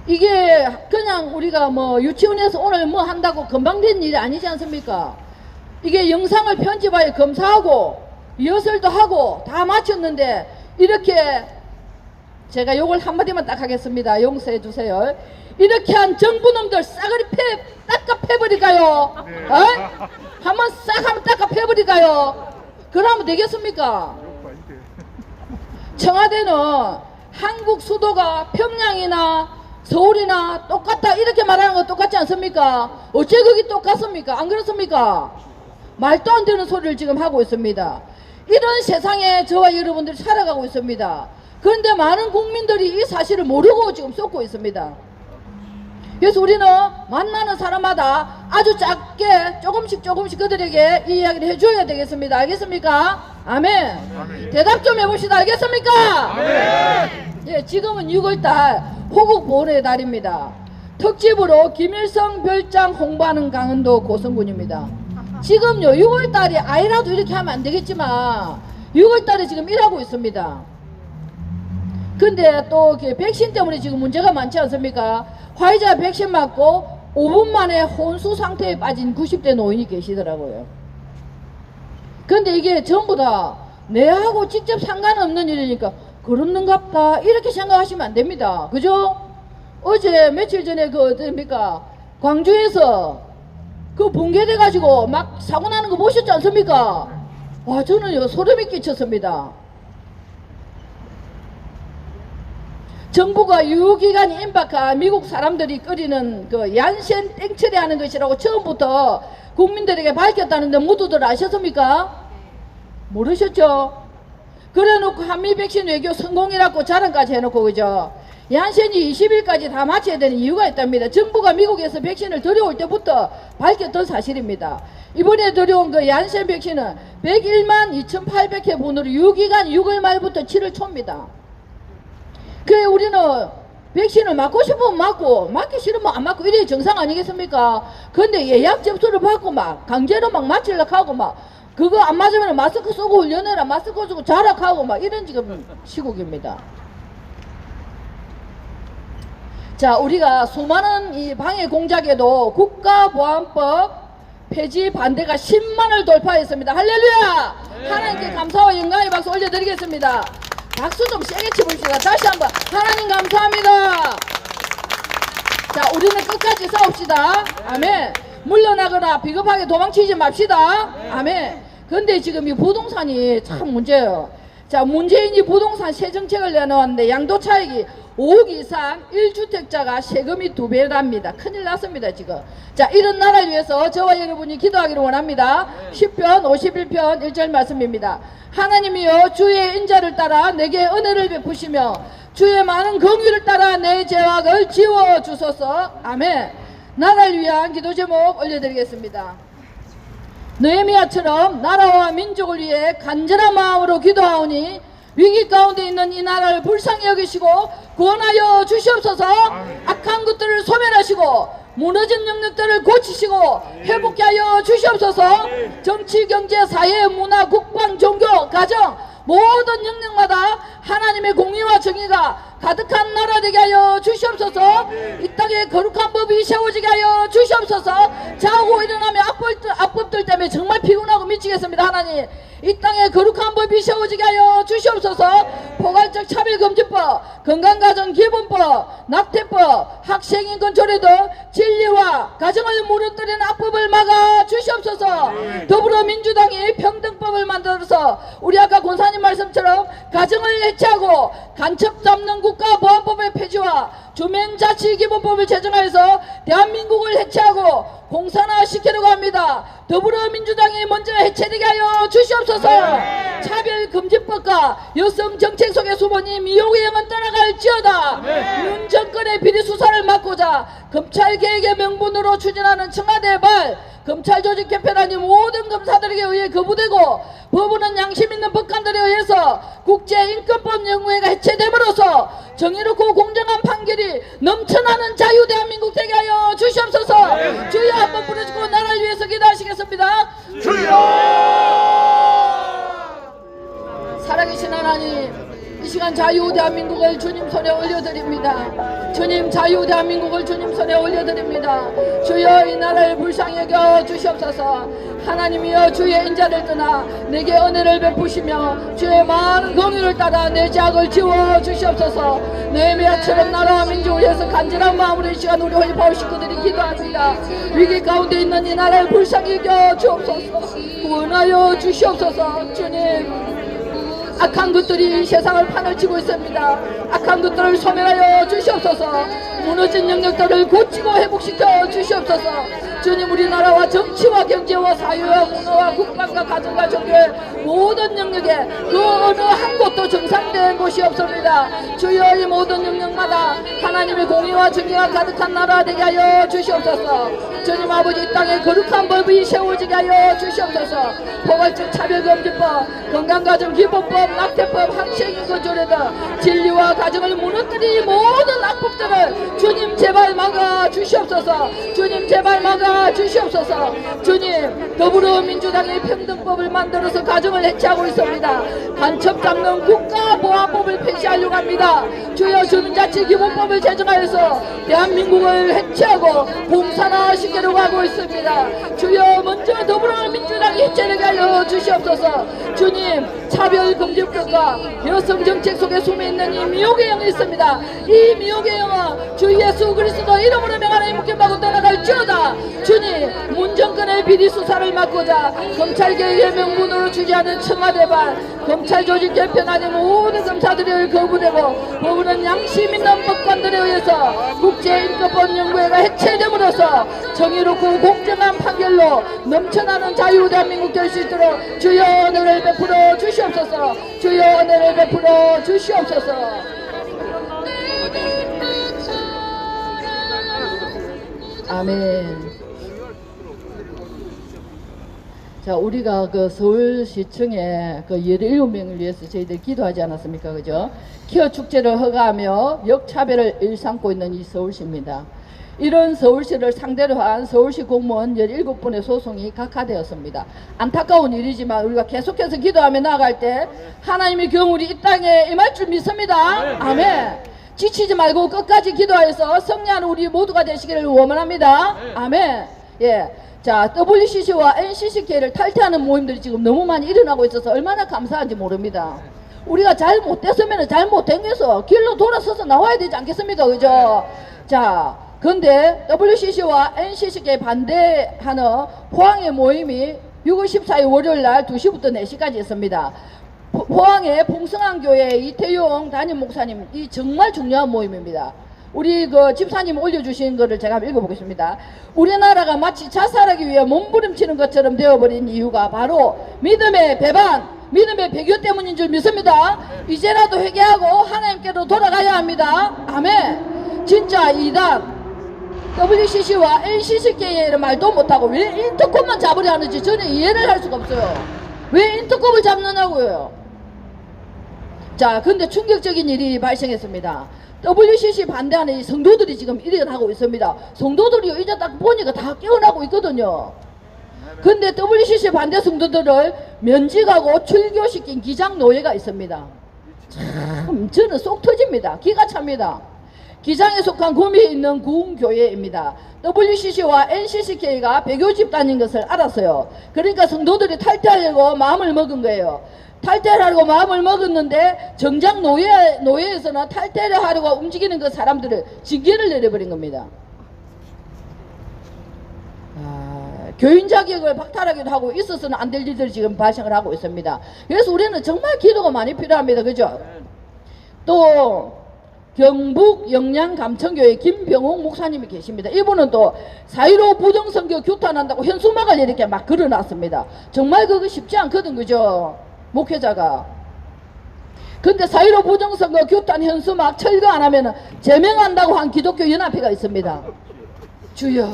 이게 그냥 우리가 뭐 유치원에서 오늘 뭐 한다고 금방 된 일이 아니지 않습니까? 이게 영상을 편집하여 검사하고 리허설도 하고 다 마쳤는데 이렇게 제가 요걸 한마디만 딱 하겠습니다. 용서해 주세요. 이렇게 한 정부놈들 싸그리 닦아 패버릴까요? 어? 한번 싹 한번 닦아 패버릴까요? 그러면 되겠습니까? 청와대는 한국 수도가 평양이나 서울이나 똑같다 이렇게 말하는 거 똑같지 않습니까? 어째 그게 똑같습니까? 안 그렇습니까? 말도 안 되는 소리를 지금 하고 있습니다. 이런 세상에 저와 여러분들이 살아가고 있습니다. 그런데 많은 국민들이 이 사실을 모르고 지금 쏟고 있습니다. 그래서 우리는 만나는 사람마다 아주 작게 조금씩 그들에게 이 이야기를 해줘야 되겠습니다. 알겠습니까? 아멘. 대답 좀 해봅시다. 알겠습니까? 아멘. 예, 지금은 6월달 호국 보훈의 달입니다. 특집으로 김일성 별장 홍보하는 강원도 고성군입니다. 지금요 6월달이 아이라도 이렇게 하면 안 되겠지만 6월달에 지금 일하고 있습니다. 근데 또 백신 때문에 지금 문제가 많지 않습니까? 화이자 백신 맞고 5분 만에 혼수 상태에 빠진 90대 노인이 계시더라고요. 근데 이게 전부 다 내하고 직접 상관없는 일이니까 그렇는갑다 이렇게 생각하시면 안 됩니다. 그죠? 어제 며칠 전에 광주에서 붕괴돼 가지고 막 사고 나는 거 보셨지 않습니까? 와, 저는요 소름이 끼쳤습니다. 정부가 유효기간이 임박한 미국 사람들이 끓이는 얀센 땡처리 하는 것이라고 처음부터 국민들에게 밝혔다는데 모두들 아셨습니까? 모르셨죠? 그래 놓고 한미 백신 외교 성공이라고 자랑까지 해놓고, 그죠? 얀센이 20일까지 다 맞춰야 되는 이유가 있답니다. 정부가 미국에서 백신을 들여올 때부터 밝혔던 사실입니다. 이번에 들여온 얀센 백신은 101만 2,800회 분으로 유효기간 6월 말부터 7월 초입니다. 그래 우리는 백신을 맞고 싶으면 맞고 맞기 싫으면 안 맞고 이래 정상 아니겠습니까? 근데 예약 접수를 받고 막 강제로 막 맞추려고 하고 막 그거 안 맞으면 마스크 쓰고 훈련해라, 마스크 쓰고 자락하고 막 이런 지금 시국입니다. 자, 우리가 수많은 이 방해 공작에도 국가보안법 폐지 반대가 10만을 돌파했습니다. 할렐루야! 하나님께 감사와 영광의 박수 올려드리겠습니다. 박수 좀 세게 쳐봅시다. 다시 한번 하나님 감사합니다. 자, 우리는 끝까지 싸웁시다. 아멘. 물러나거나 비겁하게 도망치지 맙시다. 아멘. 근데 지금 이 부동산이 참 문제예요. 자, 문재인이 부동산 세 정책을 내놓았는데 양도차익이 5억 이상 1주택자가 세금이 2배랍니다. 큰일 났습니다 지금. 자, 이런 나라를 위해서 저와 여러분이 기도하기를 원합니다. 10편 51편 1절 말씀입니다. 하나님이여 주의 인자를 따라 내게 은혜를 베푸시며 주의 많은 긍휼을 따라 내 죄악을 지워주소서. 아멘. 나라를 위한 기도 제목 올려드리겠습니다. 느헤미야처럼 나라와 민족을 위해 간절한 마음으로 기도하오니 위기 가운데 있는 이 나라를 불쌍히 여기시고 구원하여 주시옵소서. 악한 것들을 소멸하시고 무너진 영역들을 고치시고 회복케 하여 주시옵소서. 정치, 경제, 사회, 문화, 국방, 종교, 가정 모든 영역마다 하나님의 공의와 정의가 가득한 나라 되게 하여 주시옵소서. 이 땅에 거룩한 법이 세워지게 하여 주시옵소서. 자고 일어나며 악법들 때문에 정말 피곤하고 미치겠습니다. 하나님, 이 땅에 거룩한 법이 세워지게 하여 주시옵소서. 포괄적 차별금지법, 건강가정기본법, 낙태법, 학생인권 조례 등 진리와 가정을 무너뜨리는 악법을 막아 주시옵소서. 더불어민주당이 평등법을 만들어서 우리 아까 권사님 말씀처럼 가정을 해체하고 간첩 잡는 국가보안법의 폐지와 주민자치기본법을 제정하여서 대한민국을 해체하고 공산화시키려고 합니다. 더불어민주당이 먼저 해체되게 하여 주시옵소서. 차별금지법과 여성정책 속의 수모니 미혹의 영은 떠나갈지어다. 윤 정권의 비리수사를 막고자 검찰개혁의 명분으로 추진하는 청와대 발 검찰 조직 개편안이 모든 검사들에게 의해 거부되고 법원은 양심 있는 법관들에 의해서 국제인권법 연구회가 해체됨으로써 정의롭고 공정한 판결이 넘쳐나는 자유 대한민국 되게 하여 주시옵소서. 주여 한번 부르시고 나라를 위해서 기도하시겠습니다. 주여! 살아계신 하나님, 이 시간 자유 대한민국을 주님 손에 올려드립니다. 주님, 자유 대한민국을 주님 손에 올려드립니다. 주여, 이 나라를 불쌍히 여겨 주시옵소서. 하나님이여, 주의 인자를 떠나 내게 은혜를 베푸시며 주의 많은 공의를 따라 내 죄악을 지워 주시옵소서. 느헤미야처럼 나라와 민족을 위해서 간절한 마음으로 이 시간 우리 회파오 식구들이 기도합니다. 위기 가운데 있는 이 나라를 불쌍히 여겨 주옵소서. 구원하여 주시옵소서. 주님, 악한 것들이 세상을 판을 치고 있습니다. 악한 것들을 소멸하여 주시옵소서. 무너진 영역들을 고치고 회복시켜 주시옵소서. 주님, 우리나라와 정치와 경제와 사회와 문화와 국방과 가정과 종교의 모든 영역에 그 어느 한 곳도 정상된 곳이 없습니다. 주여, 이 모든 영역마다 하나님의 공의와 정의가 가득한 나라 되게 하여 주시옵소서. 주님 아버지, 이 땅에 거룩한 법이 세워지게 하여 주시옵소서. 포괄적 차별금지법, 건강가정기본법, 낙태법, 항생인권조례 등 진리와 가정을 무너뜨리 모든 악법들을 주님 제발 막아 주시옵소서. 주님 제발 막아 주시옵소서. 주님, 더불어민주당이 평등법을 만들어서 가정을 해체하고 있습니다. 간첩 잡는 국가보안법을 폐지하려고 합니다. 주여, 주민자치기본법을 제정하여서 대한민국을 해체하고 공산화시키려고 하고 있습니다. 주여, 먼저 더불어민주당이 해체되게 하여 주시옵소서. 주님, 차별금지법과 여성정책 속에 숨어있는 이 미혹의 영이 있습니다. 이 미혹의 영은 주 예수 그리스도 이름으로 명하는 묶임받고 떠나갈지어다. 주님, 문정권의 비리수사를 막고자 검찰개혁의 명분으로 주재하는 청와대반 검찰 조직 개편하는 모든 검사들을 거부되고 법원은 양심 있는 법관들에 의해서 국제인권법 연구회가 해체됨으로써 정의롭고 공정한 판결로 넘쳐나는 자유 대한민국 될 수 있도록 주여 은혜를 베풀어 주시옵소서. 주여 은혜를 베풀어 주시옵소서. 아멘. 자, 우리가 그 서울시청에 그 17명을 위해서 저희들 기도하지 않았습니까? 그죠? 키어 축제를 허가하며 역차별을 일삼고 있는 이 서울시입니다. 이런 서울시를 상대로 한 서울시 공무원 17분의 소송이 각하되었습니다. 안타까운 일이지만 우리가 계속해서 기도하며 나아갈 때 하나님의 경울이 이 땅에 임할 줄 믿습니다. 아멘. 지치지 말고 끝까지 기도하여서 승리하는 우리 모두가 되시기를 원합니다. 아멘. 예. 자, WCC와 NCCK를 탈퇴하는 모임들이 지금 너무 많이 일어나고 있어서 얼마나 감사한지 모릅니다. 우리가 잘못됐으면 잘못된 게서 길로 돌아서서 나와야 되지 않겠습니까? 그죠? 자, 근데 WCC와 NCCK 반대하는 포항의 모임이 6월 14일 월요일날 2시부터 4시까지 있습니다. 포항의 봉성안교회 이태용 담임 목사님, 이 정말 중요한 모임입니다. 우리 그 집사님 올려주신 거를 제가 한번 읽어보겠습니다. 우리나라가 마치 자살하기 위해 몸부림치는 것처럼 되어버린 이유가 바로 믿음의 배반, 믿음의 배교 때문인 줄 믿습니다. 이제라도 회개하고 하나님께로 돌아가야 합니다. 아멘. 진짜 이단 WCC와 NCCK의 말도 못하고 왜 인터컵만 잡으려 하는지 저는 이해를 할 수가 없어요. 왜 인터컵을 잡느냐고요. 자, 근데 충격적인 일이 발생했습니다. WCC 반대하는 이 성도들이 지금 일어나고 있습니다. 성도들이 이제 딱 보니까 다 깨어나고 있거든요. 근데 WCC 반대 성도들을 면직하고 출교시킨 기장노예가 있습니다. 참 저는 속 터집니다. 기가 찹니다. 기장에 속한 구미에 있는 구흥교회입니다. WCC와 NCCK가 배교 집단인 것을 알았어요. 그러니까 성도들이 탈퇴하려고 마음을 먹은 거예요. 탈퇴를 하려고 마음을 먹었는데 정작 노예에서는 탈퇴를 하려고 움직이는 그 사람들을 징계를 내려버린 겁니다. 교인 자격을 박탈하기도 하고 있어서는 안 될 일들이 지금 발생을 하고 있습니다. 그래서 우리는 정말 기도가 많이 필요합니다. 그죠? 또 경북 영양 감천교회 김병옥 목사님이 계십니다. 이분은 또 4.15 부정선거 규탄한다고 현수막을 이렇게 막 걸어놨습니다. 정말 그거 쉽지 않거든. 그죠? 목회자가. 근데 4.15 부정선거 규탄 현수막 철거 안 하면 제명한다고 한 기독교 연합회가 있습니다. 주여.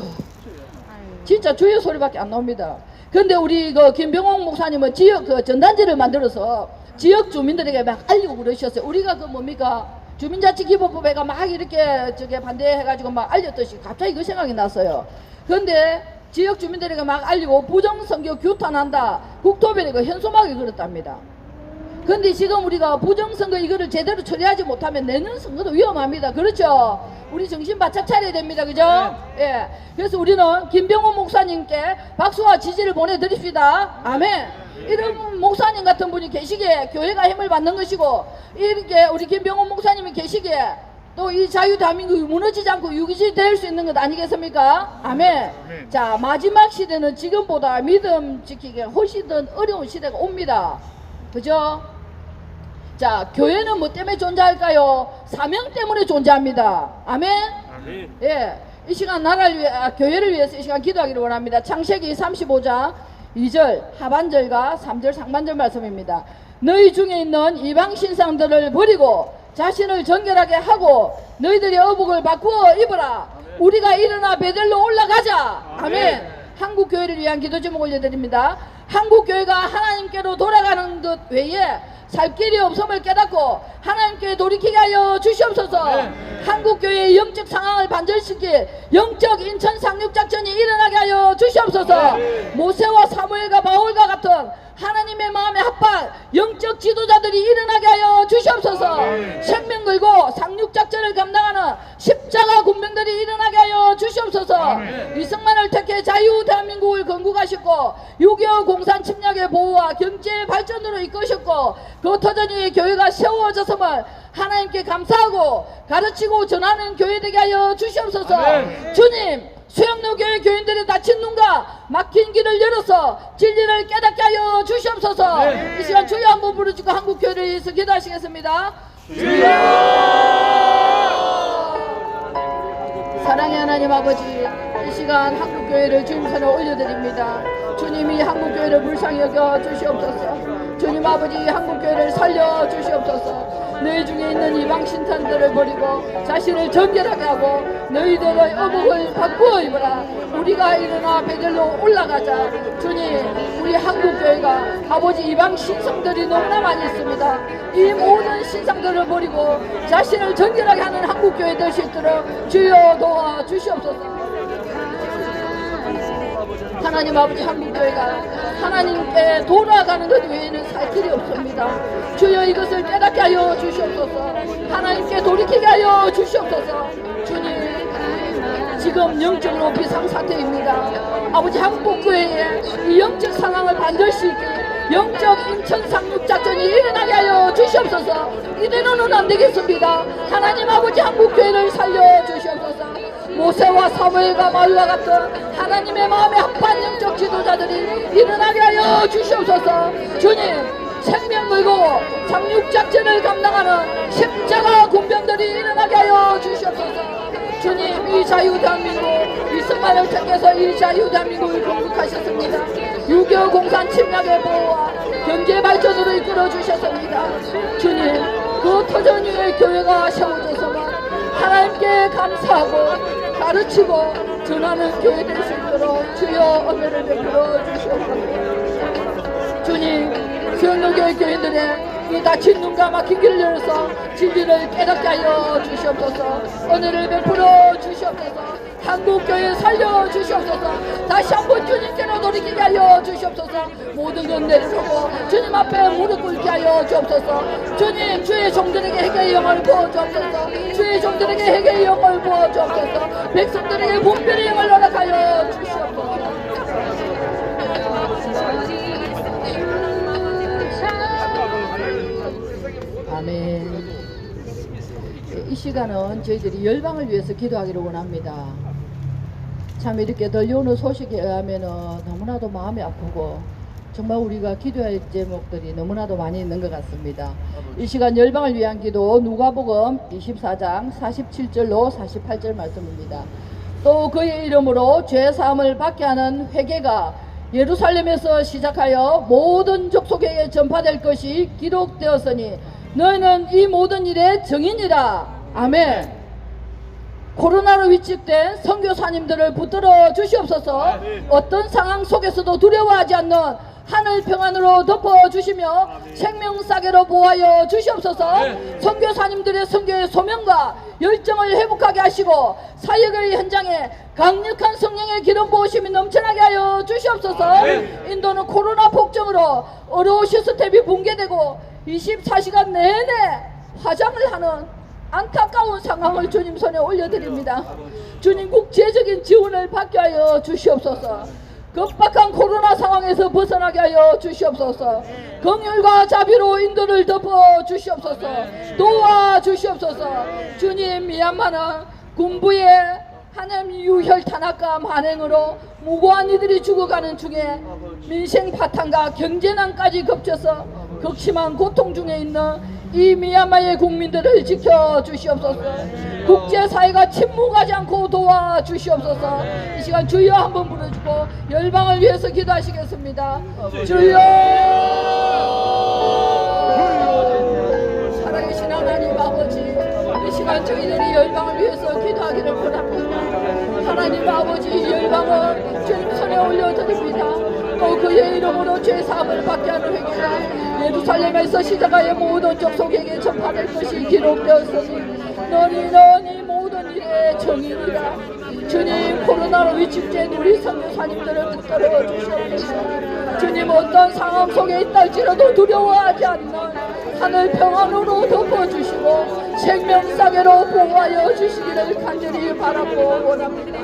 진짜 주여 소리밖에 안 나옵니다. 근데 우리 그 김병옥 목사님은 지역 그 전단지를 만들어서 지역 주민들에게 막 알리고 그러셨어요. 우리가 그 뭡니까? 주민자치기본법에가 막 이렇게 저게 반대해가지고 막 알렸듯이 갑자기 그 생각이 났어요. 근데 지역 주민들에게 막 알리고 부정선거 규탄한다. 국토부에 그 현수막을 걸었답니다. 근데 지금 우리가 부정선거 이거를 제대로 처리하지 못하면 내년 선거도 위험합니다. 그렇죠? 우리 정신 바짝 차려야 됩니다. 그죠? 예. 그래서 우리는 김병호 목사님께 박수와 지지를 보내드립시다. 아멘. 이런 목사님 같은 분이 계시기에 교회가 힘을 받는 것이고, 이렇게 우리 김병호 목사님이 계시기에 또 이 자유 대한민국이 무너지지 않고 유기시 될 수 있는 것 아니겠습니까? 아멘. 자, 마지막 시대는 지금보다 믿음 지키기가 훨씬 더 어려운 시대가 옵니다. 그죠? 자, 교회는 뭐 때문에 존재할까요? 사명 때문에 존재합니다. 아멘. 예, 이 시간 나라를 위해, 교회를 위해서 이 시간 기도하기를 원합니다. 창세기 35장 2절 하반절과 3절 상반절 말씀입니다. 너희 중에 있는 이방 신상들을 버리고 자신을 정결하게 하고 너희들의 어복을 바꾸어 입어라. 우리가 일어나 베델로 올라가자. 아멘. 한국 교회를 위한 기도 제목 올려드립니다. 한국 교회가 하나님께로 돌아가는 것 외에 살 길이 없음을 깨닫고 하나님께 돌이키게 하여 주시옵소서. 한국 교회의 영적 상황을 반전시킬 영적 인천 상륙 작전이 일어나게 하여 주시옵소서. 모세와 사무엘과 바울과 같은 하나님의 마음에 합한 영적 지도자들이 일어나게 하여 주시옵소서. 생명 걸고 상륙 작전을 감당하는 십자가 군병들이 일어나게 하여 주시옵소서. 이승만을 택해 자유 대한민국을 건국하셨고 6.25 공산 침략의 보호와 경제 발전으로 이끄셨고 그 터전위에 교회가 세워졌음을 하나님께 감사하고 가르치고 전하는 교회 되게 하여 주시옵소서. 주님, 수영로 교회 교인들의 닫힌 눈과 막힌 길을 열어서 진리를 깨닫게 하여 주시옵소서. 이 시간 주여 한번 부르시고 한국 교회를 위해서 기도하시겠습니다. 주여! 사랑의 하나님 아버지, 이 시간 한국 교회를 주님 손에 올려드립니다. 주님이 한국 교회를 불쌍히 여겨 주시옵소서. 주님 아버지, 한국 교회를 살려 주시옵소서. 너희 중에 있는 이방 신탄들을 버리고 자신을 정결하게 하고 너희들의 어복을 바꾸어 입어라. 우리가 일어나 베델로 올라가자. 주님, 우리 한국교회가 아버지 이방 신상들이 너무나 많이 있습니다. 이 모든 신상들을 버리고 자신을 정결하게 하는 한국교회 될 수 있도록 주여 도와 주시옵소서. 하나님 아버지, 한국교회가 하나님께 돌아가는 것 외에는 살 길이 없습니다. 주여 이것을 깨닫게 하여 주시옵소서. 하나님께 돌이키게 하여 주시옵소서. 주님, 지금 영적으로 비상사태입니다. 아버지, 한국교회의 이 영적 상황을 반절시키기 영적 인천 상륙 작전이 일어나게 하여 주시옵소서. 이대로는 안 되겠습니다. 하나님 아버지, 한국교회를 살려 주시옵소서. 모세와 사무엘과 바울과 같은 하나님의 마음에 합한 영적 지도자들이 일어나게 하여 주시옵소서. 주님, 생명 걸고 상륙 작전을 감당하는 십자가 군병들이 일어나게 하여 주시옵소서. 주님, 이 자유 대한민국, 이승만을 택해서 이 자유 대한민국을 건국하셨습니다. 6.25 공산 침략의 보호와 경제 발전으로 이끌어 주셨습니다. 주님, 그 터전 위에 교회가 세워져서만 하나님께 감사하고 가르치고 전하는 교회 될 수 있도록 주여 은혜를 베풀어 주시옵소서. 주님, 수영로교회 교인들의 이 닫힌 눈과 막힌 길을 열어서 진리를 깨닫게 하여 주시옵소서. 은혜를 베풀어 주시옵소서. 한국교회 살려 주시옵소서. 다시 한번 주님께로 돌이키게 하여 주시옵소서. 모든 것 내려놓고 주님 앞에 무릎 꿇게 하여 주옵소서. 주님, 주의 종들에게 회개의 영을 부어 주옵소서. 주의 종들에게 회개의 영을 부어 주옵소서. 백성들에게 분별의 영을 허락하여 주시옵소서. 아멘. 이 시간은 저희들이 열방을 위해서 기도하기를 원합니다. 참 이렇게 들려오는 소식에 의하면 너무나도 마음이 아프고 정말 우리가 기도할 제목들이 너무나도 많이 있는 것 같습니다. 이 시간 열방을 위한 기도 누가복음 24장 47절로 48절 말씀입니다. 또 그의 이름으로 죄사함을 받게 하는 회개가 예루살렘에서 시작하여 모든 족속에게 전파될 것이 기록되었으니 너희는 이 모든 일의 증인이라. 아멘. 코로나로 위축된 선교사님들을 붙들어 주시옵소서. 어떤 상황 속에서도 두려워하지 않는 하늘 평안으로 덮어주시며 생명사계로 보호하여 주시옵소서. 선교사님들의 선교의 소명과 열정을 회복하게 하시고 사역의 현장에 강력한 성령의 기름 부으심이 넘쳐나게 하여 주시옵소서. 인도는 코로나 폭정으로 의료 시스템이 붕괴되고 24시간 내내 화장을 하는 안타까운 상황을 주님 손에 올려드립니다. 주님, 국제적인 지원을 받게 하여 주시옵소서. 급박한 코로나 상황에서 벗어나게 하여 주시옵소서. 긍휼과 자비로 인도를 덮어 주시옵소서. 도와 주시옵소서. 주님, 미얀마는 군부의 하나님 유혈 탄압과 만행으로 무고한 이들이 죽어가는 중에 민생 파탄과 경제난까지 겹쳐서 극심한 고통 중에 있는 이 미얀마의 국민들을 지켜주시옵소서. 국제사회가 침묵하지 않고 도와주시옵소서. 이 시간 주여 한번 부르시고 열방을 위해서 기도하시겠습니다. 주여. 살아계신 하나님 아버지, 이 시간 저희들이 열방을 위해서 기도하기를 원합니다. 하나님 아버지, 열방을 주님 손에 올려드립니다. 또 그의 이름으로 죄사함을 받게 하는 회개가 예루살렘에서 시작하여 모든 족속에게 전파될 것이 기록되었으니 너니 모든 일의 정인이다. 주님, 코로나로 위축된 우리 선교사님들을 붙들어 주시옵소서. 주님, 어떤 상황 속에 있다 할지라도 두려워하지 않는 하늘 평안으로 덮어주시고 생명사계로 보호하여 주시기를 간절히 바라고 원합니다.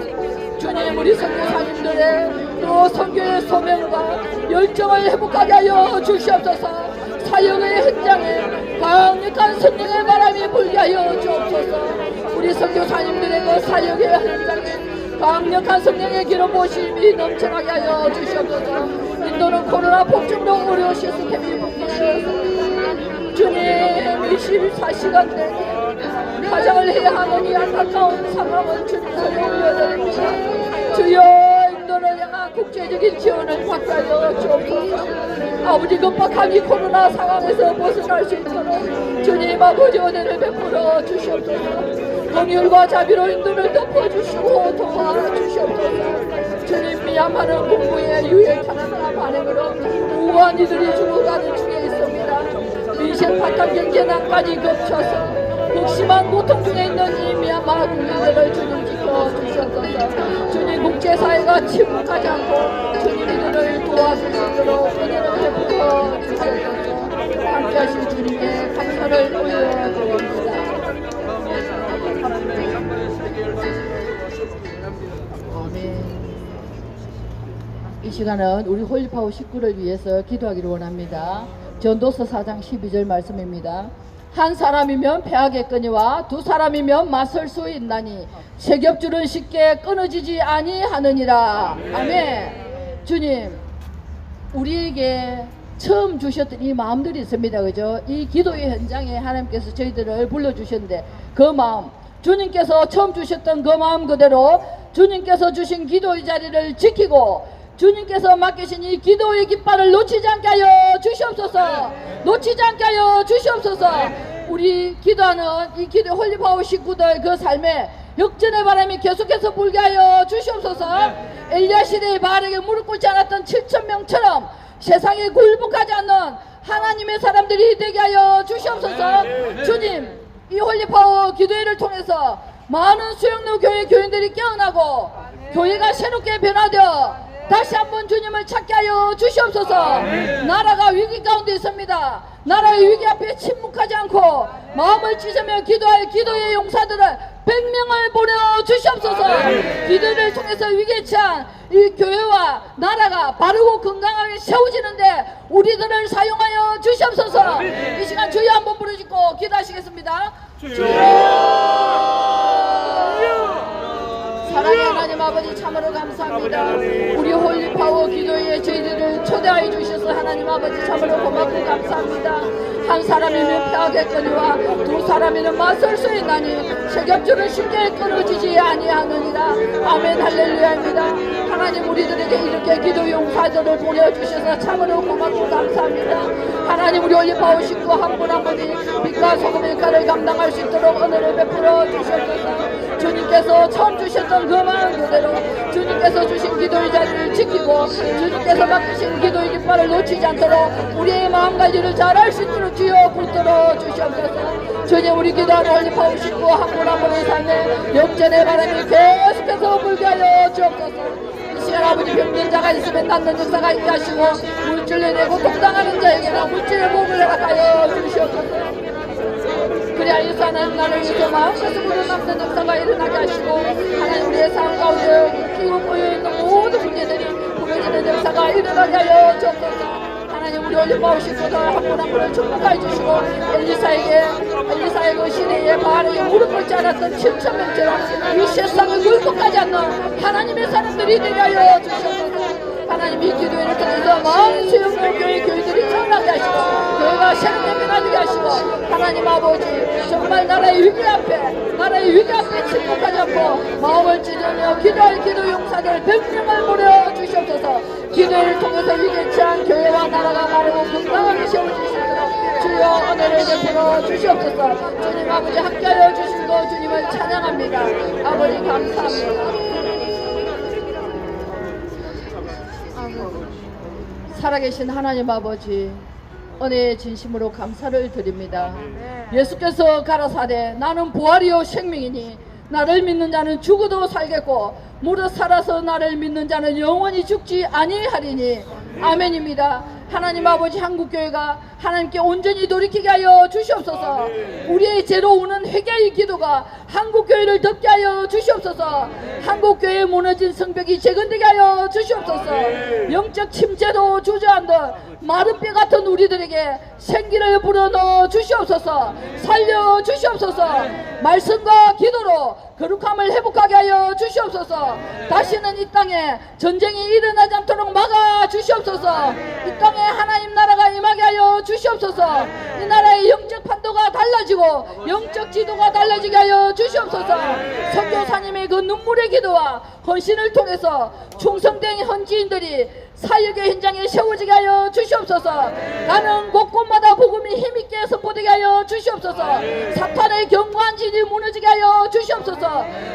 주님, 우리 선교사님들의 또 선교의 소명과 열정을 회복하게 하여 주시옵소서. 사역의 현장에 강력한 성령의 바람이 불게 하여 주옵소서. 우리 선교사님들의 그 사역의 현장에 강력한 성령의 기름 부으심이 넘쳐나게 하여 주시옵소서. 인도는 코로나 폭증으로 의료 시스템이 붕괴되었습니다. 주님, 24시간 내내 가장을 해야 하는 이 안타까운 상황을 주님 손에 올려드립니다. 주여, 인도를 향한 국제적인 지원을 받게 하여 주옵소서. 아버지, 급박한 이 코로나 상황에서 벗어날 수 있도록 주님 아버지 은혜를 베풀어 주시옵소서. 긍휼과 자비로 인도를 덮어주시고 도와주시옵소서. 주님, 미얀마는 공부에 유해탄한 반응으로 무고한 이들이 죽어가는 중에 있습니다. 민생 파탄 경제난까지 겹쳐서 극심한 고통 중에 있는 이 미얀마 국민들을 주님 지켜주시옵소서. 주님, 국제사회가 침묵하지 않고 주님 이들을 도와주시도록 은혜를 베풀어 주시옵소서. 함께하신 주님께 감사를 올려드립니다. 이 시간은 우리 홀리파워 식구를 위해서 기도하기를 원합니다. 전도서 4장 12절 말씀입니다. 한 사람이면 패하겠거니와 두 사람이면 맞설 수 있나니 세 겹줄은 쉽게 끊어지지 아니하느니라. 아멘. 주님, 우리에게 처음 주셨던 이 마음들이 있습니다. 그죠? 이 기도의 현장에 하나님께서 저희들을 불러주셨는데 그 마음, 주님께서 처음 주셨던 그 마음 그대로 주님께서 주신 기도의 자리를 지키고 주님께서 맡기신 이 기도의 깃발을 놓치지 않게 하여 주시옵소서. 놓치지 않게 하여 주시옵소서. 우리 기도하는 이 기도 홀리파워 식구들 그 삶에 역전의 바람이 계속해서 불게 하여 주시옵소서. 엘리야 시대의 바알에게 무릎 꿇지 않았던 7,000명처럼 세상에 굴복하지 않는 하나님의 사람들이 되게 하여 주시옵소서. 주님, 이 홀리파워 기도회를 통해서 많은 수영로 교회 교인들이 깨어나고 교회가 새롭게 변화되어 다시 한번 주님을 찾게 하여 주시옵소서. 나라가 위기 가운데 있습니다. 나라의 위기 앞에 침묵하지 않고 마음을 찢으며 기도할 기도의 용사들을 100명을 보내주시옵소서. 기도를 통해서 위기에 처한 이 교회와 나라가 바르고 건강하게 세워지는데 우리들을 사용하여 주시옵소서. 이 시간 주여 한번 부르짖고 기도하시겠습니다. 사랑의 하나님 아버지, 참으로 감사합니다. 우리 홀리파워 기도회에 저희들을 초대하여 주셔서 하나님 아버지 참으로 고맙고 감사합니다. 한 사람이면 패하겠거니와 두 사람이면 맞설 수 있나니 세 겹줄은 쉽게 끊어지지 아니하느니라. 아멘. 할렐루야입니다. 하나님, 우리들에게 이렇게 기도 용사들을 보내주셔서 참으로 고맙고 감사합니다. 하나님, 우리 홀리파워 식구 한 분 한 분이 빛과 소금의 역할을 감당할 수 있도록 은혜를 베풀어 주시옵소서. 주님께서 처음 주셨던 그 마음 그대로 주님께서 주신 기도의 자리를 지키고 주님께서 맡기신 기도의 깃발을 놓치지 않도록 우리의 마음가짐을 잘할 수 있도록 주여 붙들어 주시옵소서. 주님, 우리 기도하는 홀리파워 식구 한 분 한 분의 삶에 역전의 바람이 계속해서 불게 하여 주옵소서. 이 시간 아버지, 병든자가 있으면 낫는 역사가 있게 하시고 물질을 내고 독당하는 자에게는 물질의 복을 허락하여 주시옵소서. 그래야 일사는 나를 위해서 마음가짐으로 남는 역사가 일어나게 하시고 하나님, 우리의 삶 가운데 끼고 꼬여있는 모든 문제들이 부러지는 역사가 일어나게 하여 주옵소서. 하나님, 우리 홀리파워 식구들 한 분 한 분을 축복해 주시고 엘리사의 그 시대에 바알에게 무릎 꿇지 않았던 7,000명처럼 이 세상을 굴복하지 않는 하나님의 사람들이 되게 하여 주시옵소서. 하나님, 이 기도회를 통해서 많은 수영로 교회 교인들이 일어나게 하시고 교회가 새롭게 변화되게 하시고 하나님 아버지 정말 나라의 위기 앞에 침묵하지 않고 마음을 찢으며 기도할 기도 용사들 100명을 모여 주시옵소서. 기도를 통해서 위기에 처한 교회와 나라가 마르고 건강하게 세워질 수 있도록 주여 은혜를 베풀어 주시옵소서. 주님 아버지 함께하여 주신 거 주님을 찬양합니다. 아버지 감사합니다. 살아계신 하나님 아버지 은혜의 진심으로 감사를 드립니다. 예수께서 가라사대 나는 부활이요 생명이니 나를 믿는 자는 죽어도 살겠고 무릇 살아서 나를 믿는 자는 영원히 죽지 아니하리니 아멘입니다. 하나님 아버지 한국교회가 하나님께 온전히 돌이키게 하여 주시옵소서. 우리의 죄로 오는 회개의 기도가 한국교회를 덮게 하여 주시옵소서. 한국교회에 무너진 성벽이 재건되게 하여 주시옵소서. 영적 침체도 주저앉은 마른 뼈 같은 우리들에게 생기를 불어넣어 주시옵소서. 살려 주시옵소서. 말씀과 기도로 거룩함을 회복하게 하여 주시옵소서. 다시는 이 땅에 전쟁이 일어나지 않도록 막아 주시옵소서. 이 땅에 하나님 나라가 임하게 하여 주시옵소서. 이 나라의 영적 판도가 달라지고 영적 지도가 달라지게 하여 주시옵소서. 선교사님의 그 눈물의 기도와 헌신을 통해서 충성된 헌지인들이 사역의 현장에 세워지게 하여 주시옵소서. 가는 곳곳마다 복음이 힘있게 선포되게 하여 주시옵소서. 사탄의 견고한 진이 무너지게 하여 주시옵소서.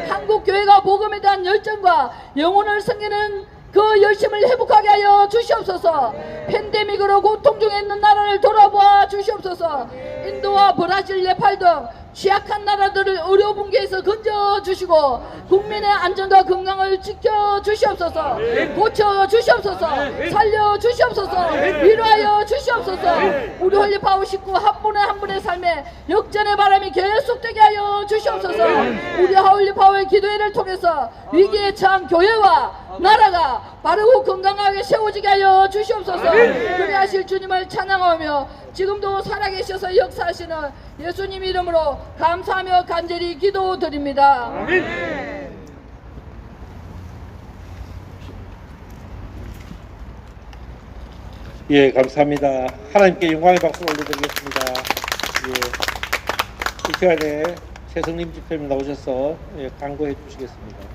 한국교회가 복음에 대한 열정과 영혼을 섬기는 그 열심을 회복하게 하여 주시옵소서. 팬데믹으로 고통 중에 있는 나라를 돌아보아 주시옵소서. 인도와 브라질, 네팔 등 취약한 나라들을 의료 붕괴에서 건져 주시고 국민의 안전과 건강을 지켜 주시옵소서. 고쳐 주시옵소서. 살려 주시옵소서. 위로하여 주시옵소서. 우리 홀리파워 식구 한 분의 한 분의 삶에 역전의 바람이 계속되게 하여 주시옵소서. 우리 홀리파워의 기도회를 통해서 위기에 처한 교회와 나라가 바르고 건강하게 세워지게 하여 주시옵소서. 그리하실 주님을 찬양하며 지금도 살아계셔서 역사하시는 예수님 이름으로 감사하며 간절히 기도드립니다. 예, 감사합니다. 하나님께 영광의 박수를 올려드리겠습니다. 예, 이 시간에 최성림 집사님 나오셔서 강구해 주시겠습니다.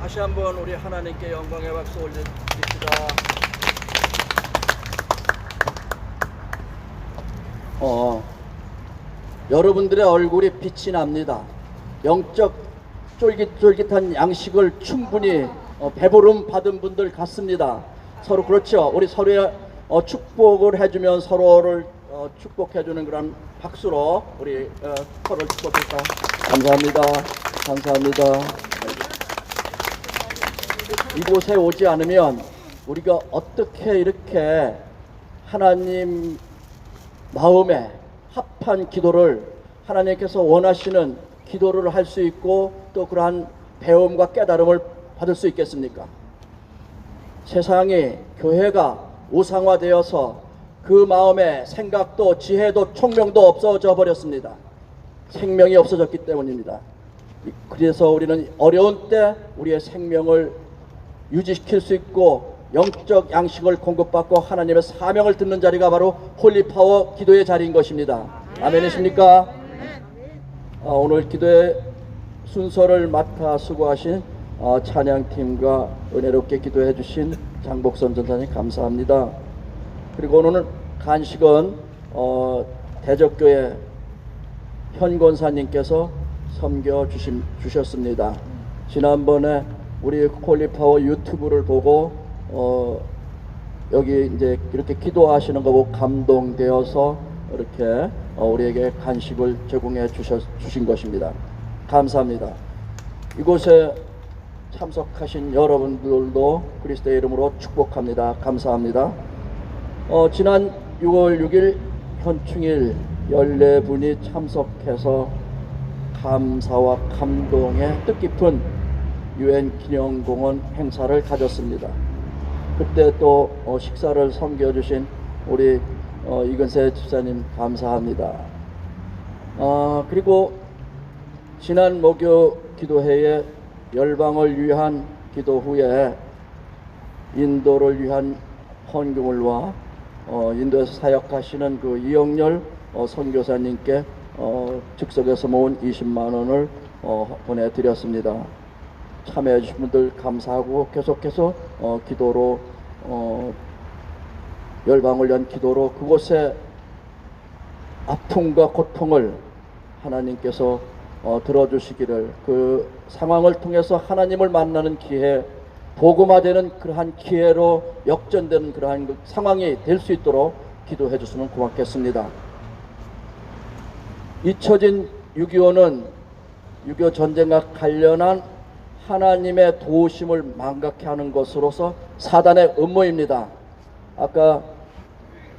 다시 한번 우리 하나님께 영광의 박수 올려드립니다. 여러분들의 얼굴이 빛이 납니다. 영적 쫄깃쫄깃한 양식을 충분히 배부름 받은 분들 같습니다. 서로 그렇죠. 우리 서로의 축복을 해주면 서로를 축복해주는 그런 박수로 우리 서로를 축복할까. 감사합니다. 감사합니다. 이곳에 오지 않으면 우리가 어떻게 이렇게 하나님 마음에 합한 기도를 하나님께서 원하시는 기도를 할 수 있고 또 그러한 배움과 깨달음을 받을 수 있겠습니까? 세상이 교회가 우상화되어서 그 마음에 생각도 지혜도 총명도 없어져 버렸습니다. 생명이 없어졌기 때문입니다. 그래서 우리는 어려운 때 우리의 생명을 유지시킬 수 있고 영적 양식을 공급받고 하나님의 사명을 듣는 자리가 바로 홀리파워 기도의 자리인 것입니다. 아멘이십니까? 오늘 기도의 순서를 맡아 수고하신 찬양팀과 은혜롭게 기도해 주신 장복선 전사님 감사합니다. 그리고 오늘 간식은 대적교회 현 권사님께서 섬겨 주셨습니다. 지난번에 우리 홀리파워 유튜브를 보고 여기 이제 이렇게 기도하시는 거 보고 감동되어서 이렇게 우리에게 간식을 제공해 주신 것입니다. 감사합니다. 이곳에 참석하신 여러분들도 그리스도의 이름으로 축복합니다. 감사합니다. 지난 6월 6일 현충일 14분이 참석해서 감사와 감동의 뜻깊은 유엔 기념공원 행사를 가졌습니다. 그때 또 식사를 섬겨주신 우리 이근세 집사님 감사합니다. 그리고 지난 목요 기도회에 열방을 위한 기도 후에 인도를 위한 헌금을와 인도에서 사역하시는 그 이영렬 선교사님께 즉석에서 모은 20만 원을 보내드렸습니다. 참여해 주신 분들 감사하고 계속해서 기도로 열방을 위한 기도로 그곳의 아픔과 고통을 하나님께서 들어주시기를, 그 상황을 통해서 하나님을 만나는 기회, 복음화되는 그러한 기회로 역전되는 그러한 그 상황이 될 수 있도록 기도해 주시면 고맙겠습니다. 잊혀진 6.25는 6.25 전쟁과 관련한 하나님의 도우심을 망각해 하는 것으로서 사단의 음모입니다. 아까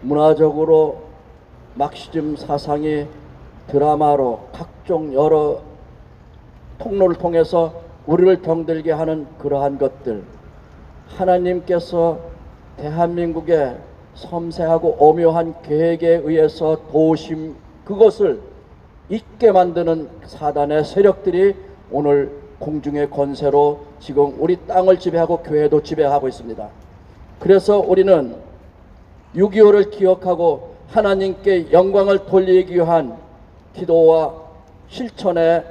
문화적으로 막시즘 사상이 드라마로 각종 여러 통로를 통해서 우리를 병들게 하는 그러한 것들, 하나님께서 대한민국의 섬세하고 오묘한 계획에 의해서 도우심, 그것을 잊게 만드는 사단의 세력들이 오늘 공중의 권세로 지금 우리 땅을 지배하고 교회도 지배하고 있습니다. 그래서 우리는 6.25를 기억하고 하나님께 영광을 돌리기 위한 기도와 실천에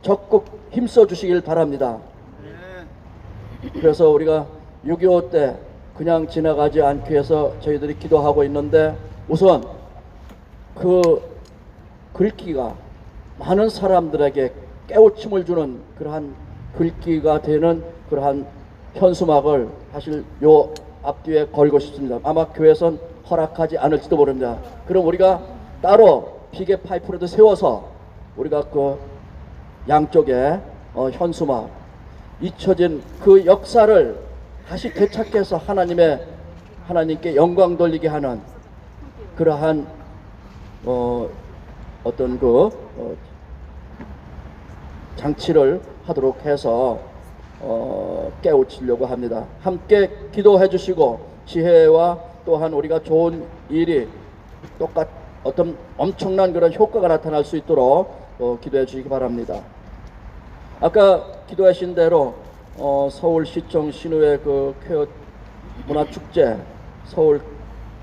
적극 힘써 주시길 바랍니다. 그래서 우리가 6.25 때 그냥 지나가지 않기 위해서 저희들이 기도하고 있는데, 우선 그 글귀가 많은 사람들에게 깨우침을 주는 그러한 글귀가 되는 그러한 현수막을 사실 요 앞뒤에 걸고 싶습니다. 아마 교회에선 허락하지 않을지도 모릅니다. 그럼 우리가 따로 비계 파이프라도 세워서 우리가 그 양쪽에 현수막, 잊혀진 그 역사를 다시 되찾게 해서 하나님께 영광 돌리게 하는 그러한 어떤 그 장치를 하도록 해서 깨우치려고 합니다. 함께 기도해 주시고 지혜와 또한 우리가 좋은 일이 어떤 엄청난 그런 효과가 나타날 수 있도록 기도해 주시기 바랍니다. 아까 기도하신 대로 서울시청 신우회 그 쾌어 문화축제, 서울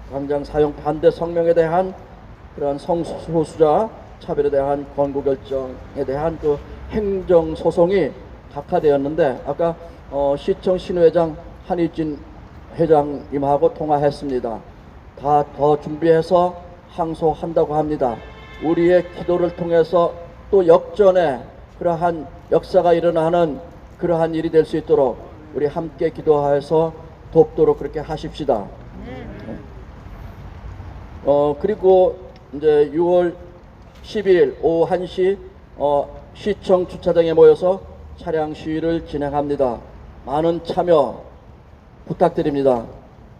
광장 사용 반대 성명에 대한 그런 성소수자 차별에 대한 권고 결정에 대한 그 행정 소송이 각하되었는데, 아까 시청 신우회장 한희진 회장님하고 통화했습니다. 다 더 준비해서 항소한다고 합니다. 우리의 기도를 통해서 또 역전의 그러한 역사가 일어나는 그러한 일이 될 수 있도록 우리 함께 기도하여서 돕도록 그렇게 하십시다. 그리고 이제 6월 12일 오후 1시 시청 주차장에 모여서 차량 시위를 진행합니다. 많은 참여 부탁드립니다.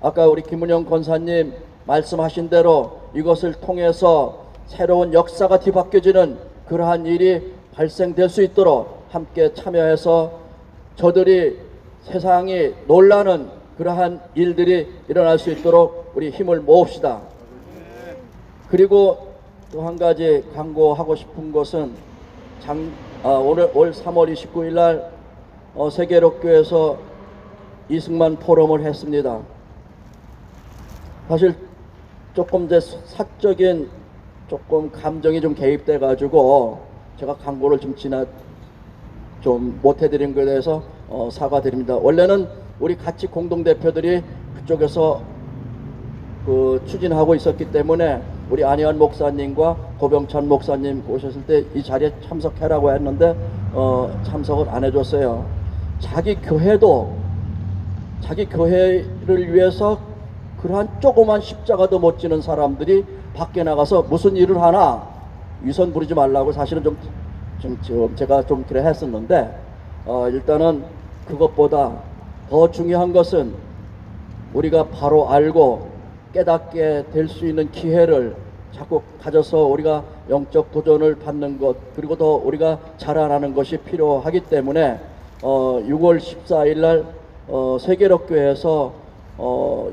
아까 우리 김은영 권사님 말씀하신 대로 이것을 통해서 새로운 역사가 뒤바뀌어지는 그러한 일이 발생될 수 있도록 함께 참여해서 저들이 세상이 놀라는 그러한 일들이 일어날 수 있도록 우리 힘을 모읍시다. 그리고 또 한 가지 강구하고 싶은 것은 오늘 올 3월 29일 날 세계록교에서 이승만 포럼을 했습니다. 사실 조금 제 사적인 조금 감정이 좀 개입돼 가지고 제가 광고를 좀 못해드린 것에 대해서 사과드립니다. 원래는 우리 같이 공동대표들이 그쪽에서 추진하고 있었기 때문에 우리 안희환 목사님과 고병찬 목사님 오셨을 때 이 자리에 참석해라고 했는데 참석을 안 해줬어요. 자기 교회를 위해서 그러한 조그만 십자가도 못 지는 사람들이 밖에 나가서 무슨 일을 하나 위선 부리지 말라고 사실은 제가 좀 그래 했었는데, 일단은 그것보다 더 중요한 것은 우리가 바로 알고 깨닫게 될 수 있는 기회를 자꾸 가져서 우리가 영적 도전을 받는 것, 그리고 더 우리가 자라나는 것이 필요하기 때문에 6월 14일 날 세계력교회에서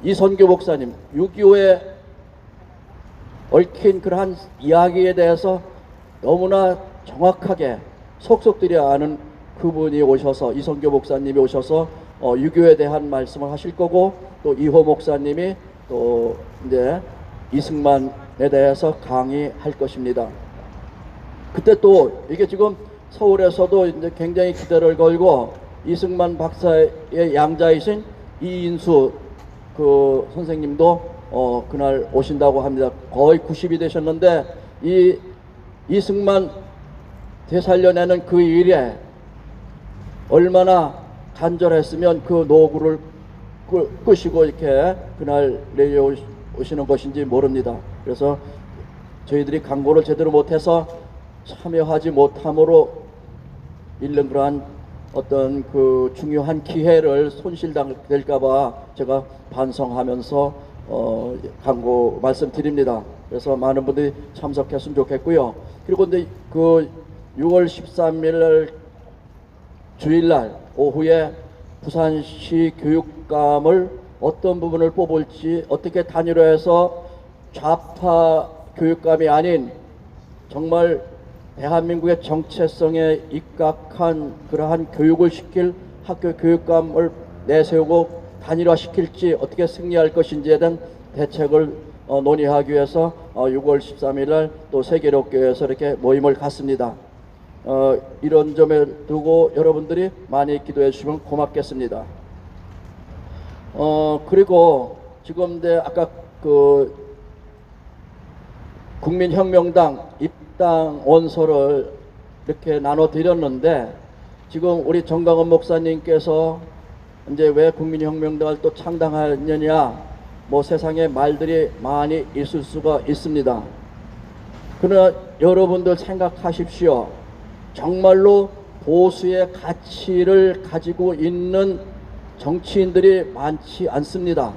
이선교 목사님 6.25에 얽힌 그러한 이야기에 대해서 너무나 정확하게 속속들이 아는 그분이 오셔서, 이선교 목사님이 오셔서 6.25에 대한 말씀을 하실 거고, 또 이호 목사님이 또 이제 이승만에 대해서 강의할 것입니다. 그때 또 이게 지금 서울에서도 이제 굉장히 기대를 걸고, 이승만 박사의 양자이신 이인수 그 선생님도 그날 오신다고 합니다. 거의 90이 되셨는데 이 이승만 되살려내는 그 일에 얼마나 간절했으면 그 노구를 끄시고 이렇게 그날 내려오시는 것인지 모릅니다. 그래서 저희들이 강구를 제대로 못해서 참여하지 못함으로 잃는 그러한 어떤 그 중요한 기회를 손실될까봐 제가 반성하면서 강구 말씀드립니다. 그래서 많은 분들이 참석했으면 좋겠고요. 그리고 근데 그 6월 13일 주일날 오후에 부산시 교육감을 어떤 부분을 뽑을지, 어떻게 단일화해서 좌파 교육감이 아닌 정말 대한민국의 정체성에 입각한 그러한 교육을 시킬 학교 교육감을 내세우고 단일화시킬지, 어떻게 승리할 것인지에 대한 대책을 논의하기 위해서 6월 13일 날 또 세계력교회에서 이렇게 모임을 갖습니다. 이런 점에 두고 여러분들이 많이 기도해 주시면 고맙겠습니다. 그리고 지금 아까 그 국민혁명당 입당 원서를 이렇게 나눠 드렸는데, 지금 우리 정강원 목사님께서 이제 왜 국민혁명당을 또 창당하느냐, 뭐 세상에 말들이 많이 있을 수가 있습니다. 그러나 여러분들 생각하십시오. 정말로 보수의 가치를 가지고 있는 정치인들이 많지 않습니다.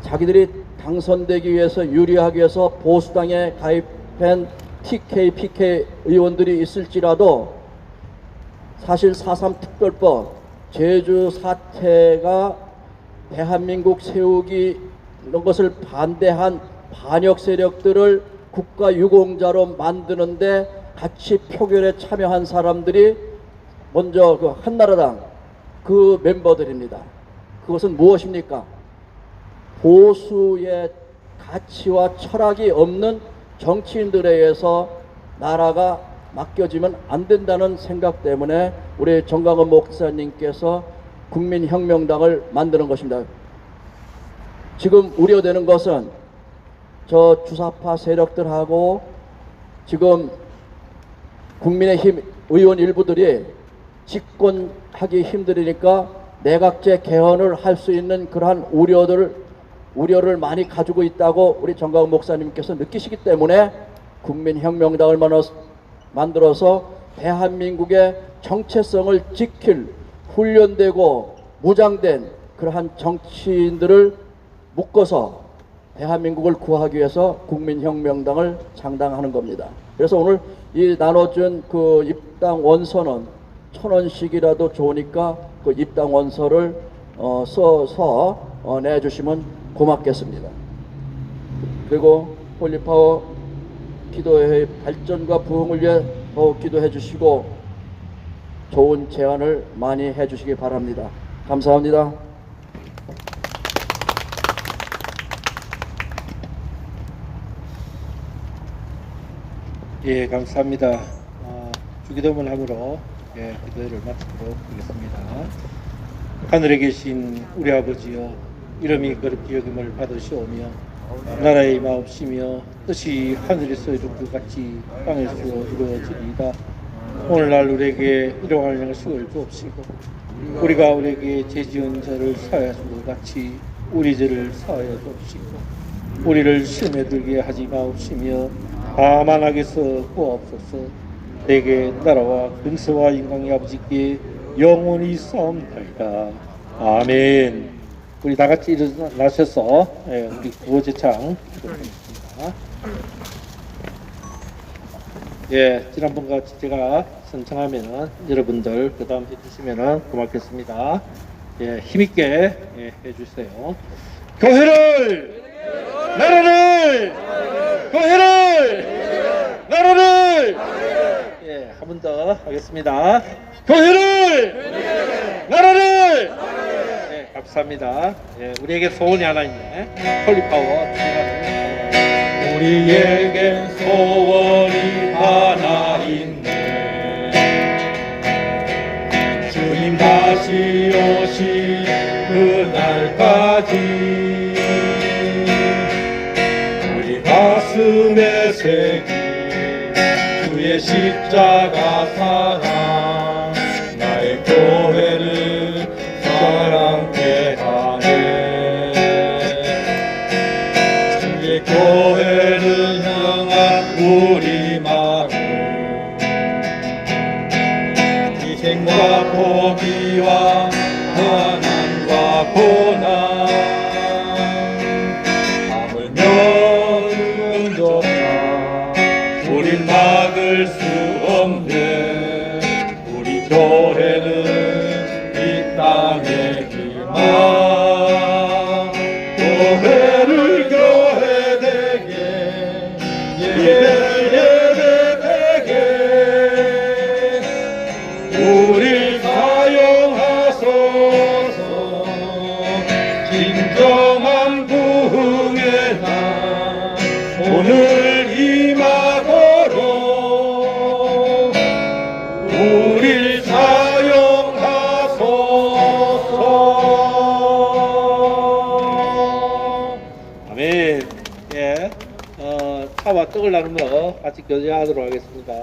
자기들이 당선되기 위해서, 유리하기 위해서 보수당에 가입한 TK, PK 의원들이 있을지라도 사실 4.3 특별법, 제주 사태가 대한민국 세우기 이런 것을 반대한 반역 세력들을 국가 유공자로 만드는데 같이 표결에 참여한 사람들이 먼저 그 한나라당 그 멤버들입니다. 그것은 무엇입니까? 보수의 가치와 철학이 없는 정치인들에 의해서 나라가 맡겨지면 안 된다는 생각 때문에 우리 정강원 목사님께서 국민혁명당을 만드는 것입니다. 지금 우려되는 것은 저 주사파 세력들하고 지금 국민의힘 의원 일부들이 집권하기 힘들으니까 내각제 개헌을 할 수 있는 그러한 우려를 많이 가지고 있다고 우리 정강원 목사님께서 느끼시기 때문에 국민혁명당을 만들어서 대한민국의 정체성을 지킬 훈련되고 무장된 그러한 정치인들을 묶어서 대한민국을 구하기 위해서 국민혁명당을 창당하는 겁니다. 그래서 오늘 이 나눠준 그 입당 원서는 1,000원씩이라도 좋으니까 그 입당 원서를 써서 내주시면 고맙겠습니다. 그리고 홀리파워 기도회의 발전과 부흥을 위해 더 기도해 주시고 좋은 제안을 많이 해 주시기 바랍니다. 감사합니다. 예, 감사합니다. 주기도문 함으로 기도회를 마치도록 하겠습니다. 하늘에 계신 우리 아버지여, 이름이 거룩히 여김을 받으시오며 나라의 마옵시며 뜻이 하늘에서 이룬 것 같이 땅에서 이루어지리이다. 오늘날 우리에게 일용할 양식을 주옵시고 우리가 우리에게 죄 지은 자를 사하여 준 것 같이 우리 죄를 사하여 주옵시고 우리를 시험에 들게 하지 마옵시며 다만 악에서 구하옵소서. 내게 나라와 근세와 영광이 아버지께 영원히 싸움나이다. 아멘. 우리 다 같이 일어나셔서 우리 구호제창 기도하겠습니다. 예, 지난번 같이 제가 선창하면은 여러분들 그 다음 해주시면은 고맙겠습니다. 예, 힘있게 예, 해주세요. 교회를, 나라를, 교회를, 나라를, 예, 한 번 더 하겠습니다. 교회를, 나라를, 예, 감사합니다. 예, 우리에게 소원이 하나 있네. 홀리파워. 우리에겐 소원이 하나 있네. 주님 다시 오실 그날까지 우리 가슴에 새긴 주의 십자가 사랑, 나의 교회를 사랑케 하네. 주의 교회를 향한 우리 마음, 희생과 포기와 가난과 고난, 하물며 누군조차 우릴 막을 수 없는 우리 교회는 이 땅의 희망. 교회를 교회되게, 예배를 예배되게 우릴 사용하소서. 진정한 부흥의 날 오늘 임하도록 우릴 사용하소서. 아멘. 예, 차와 떡을 나누며 같이 교제하도록 하겠습니다.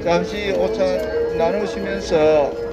잠시 오차 나누시면서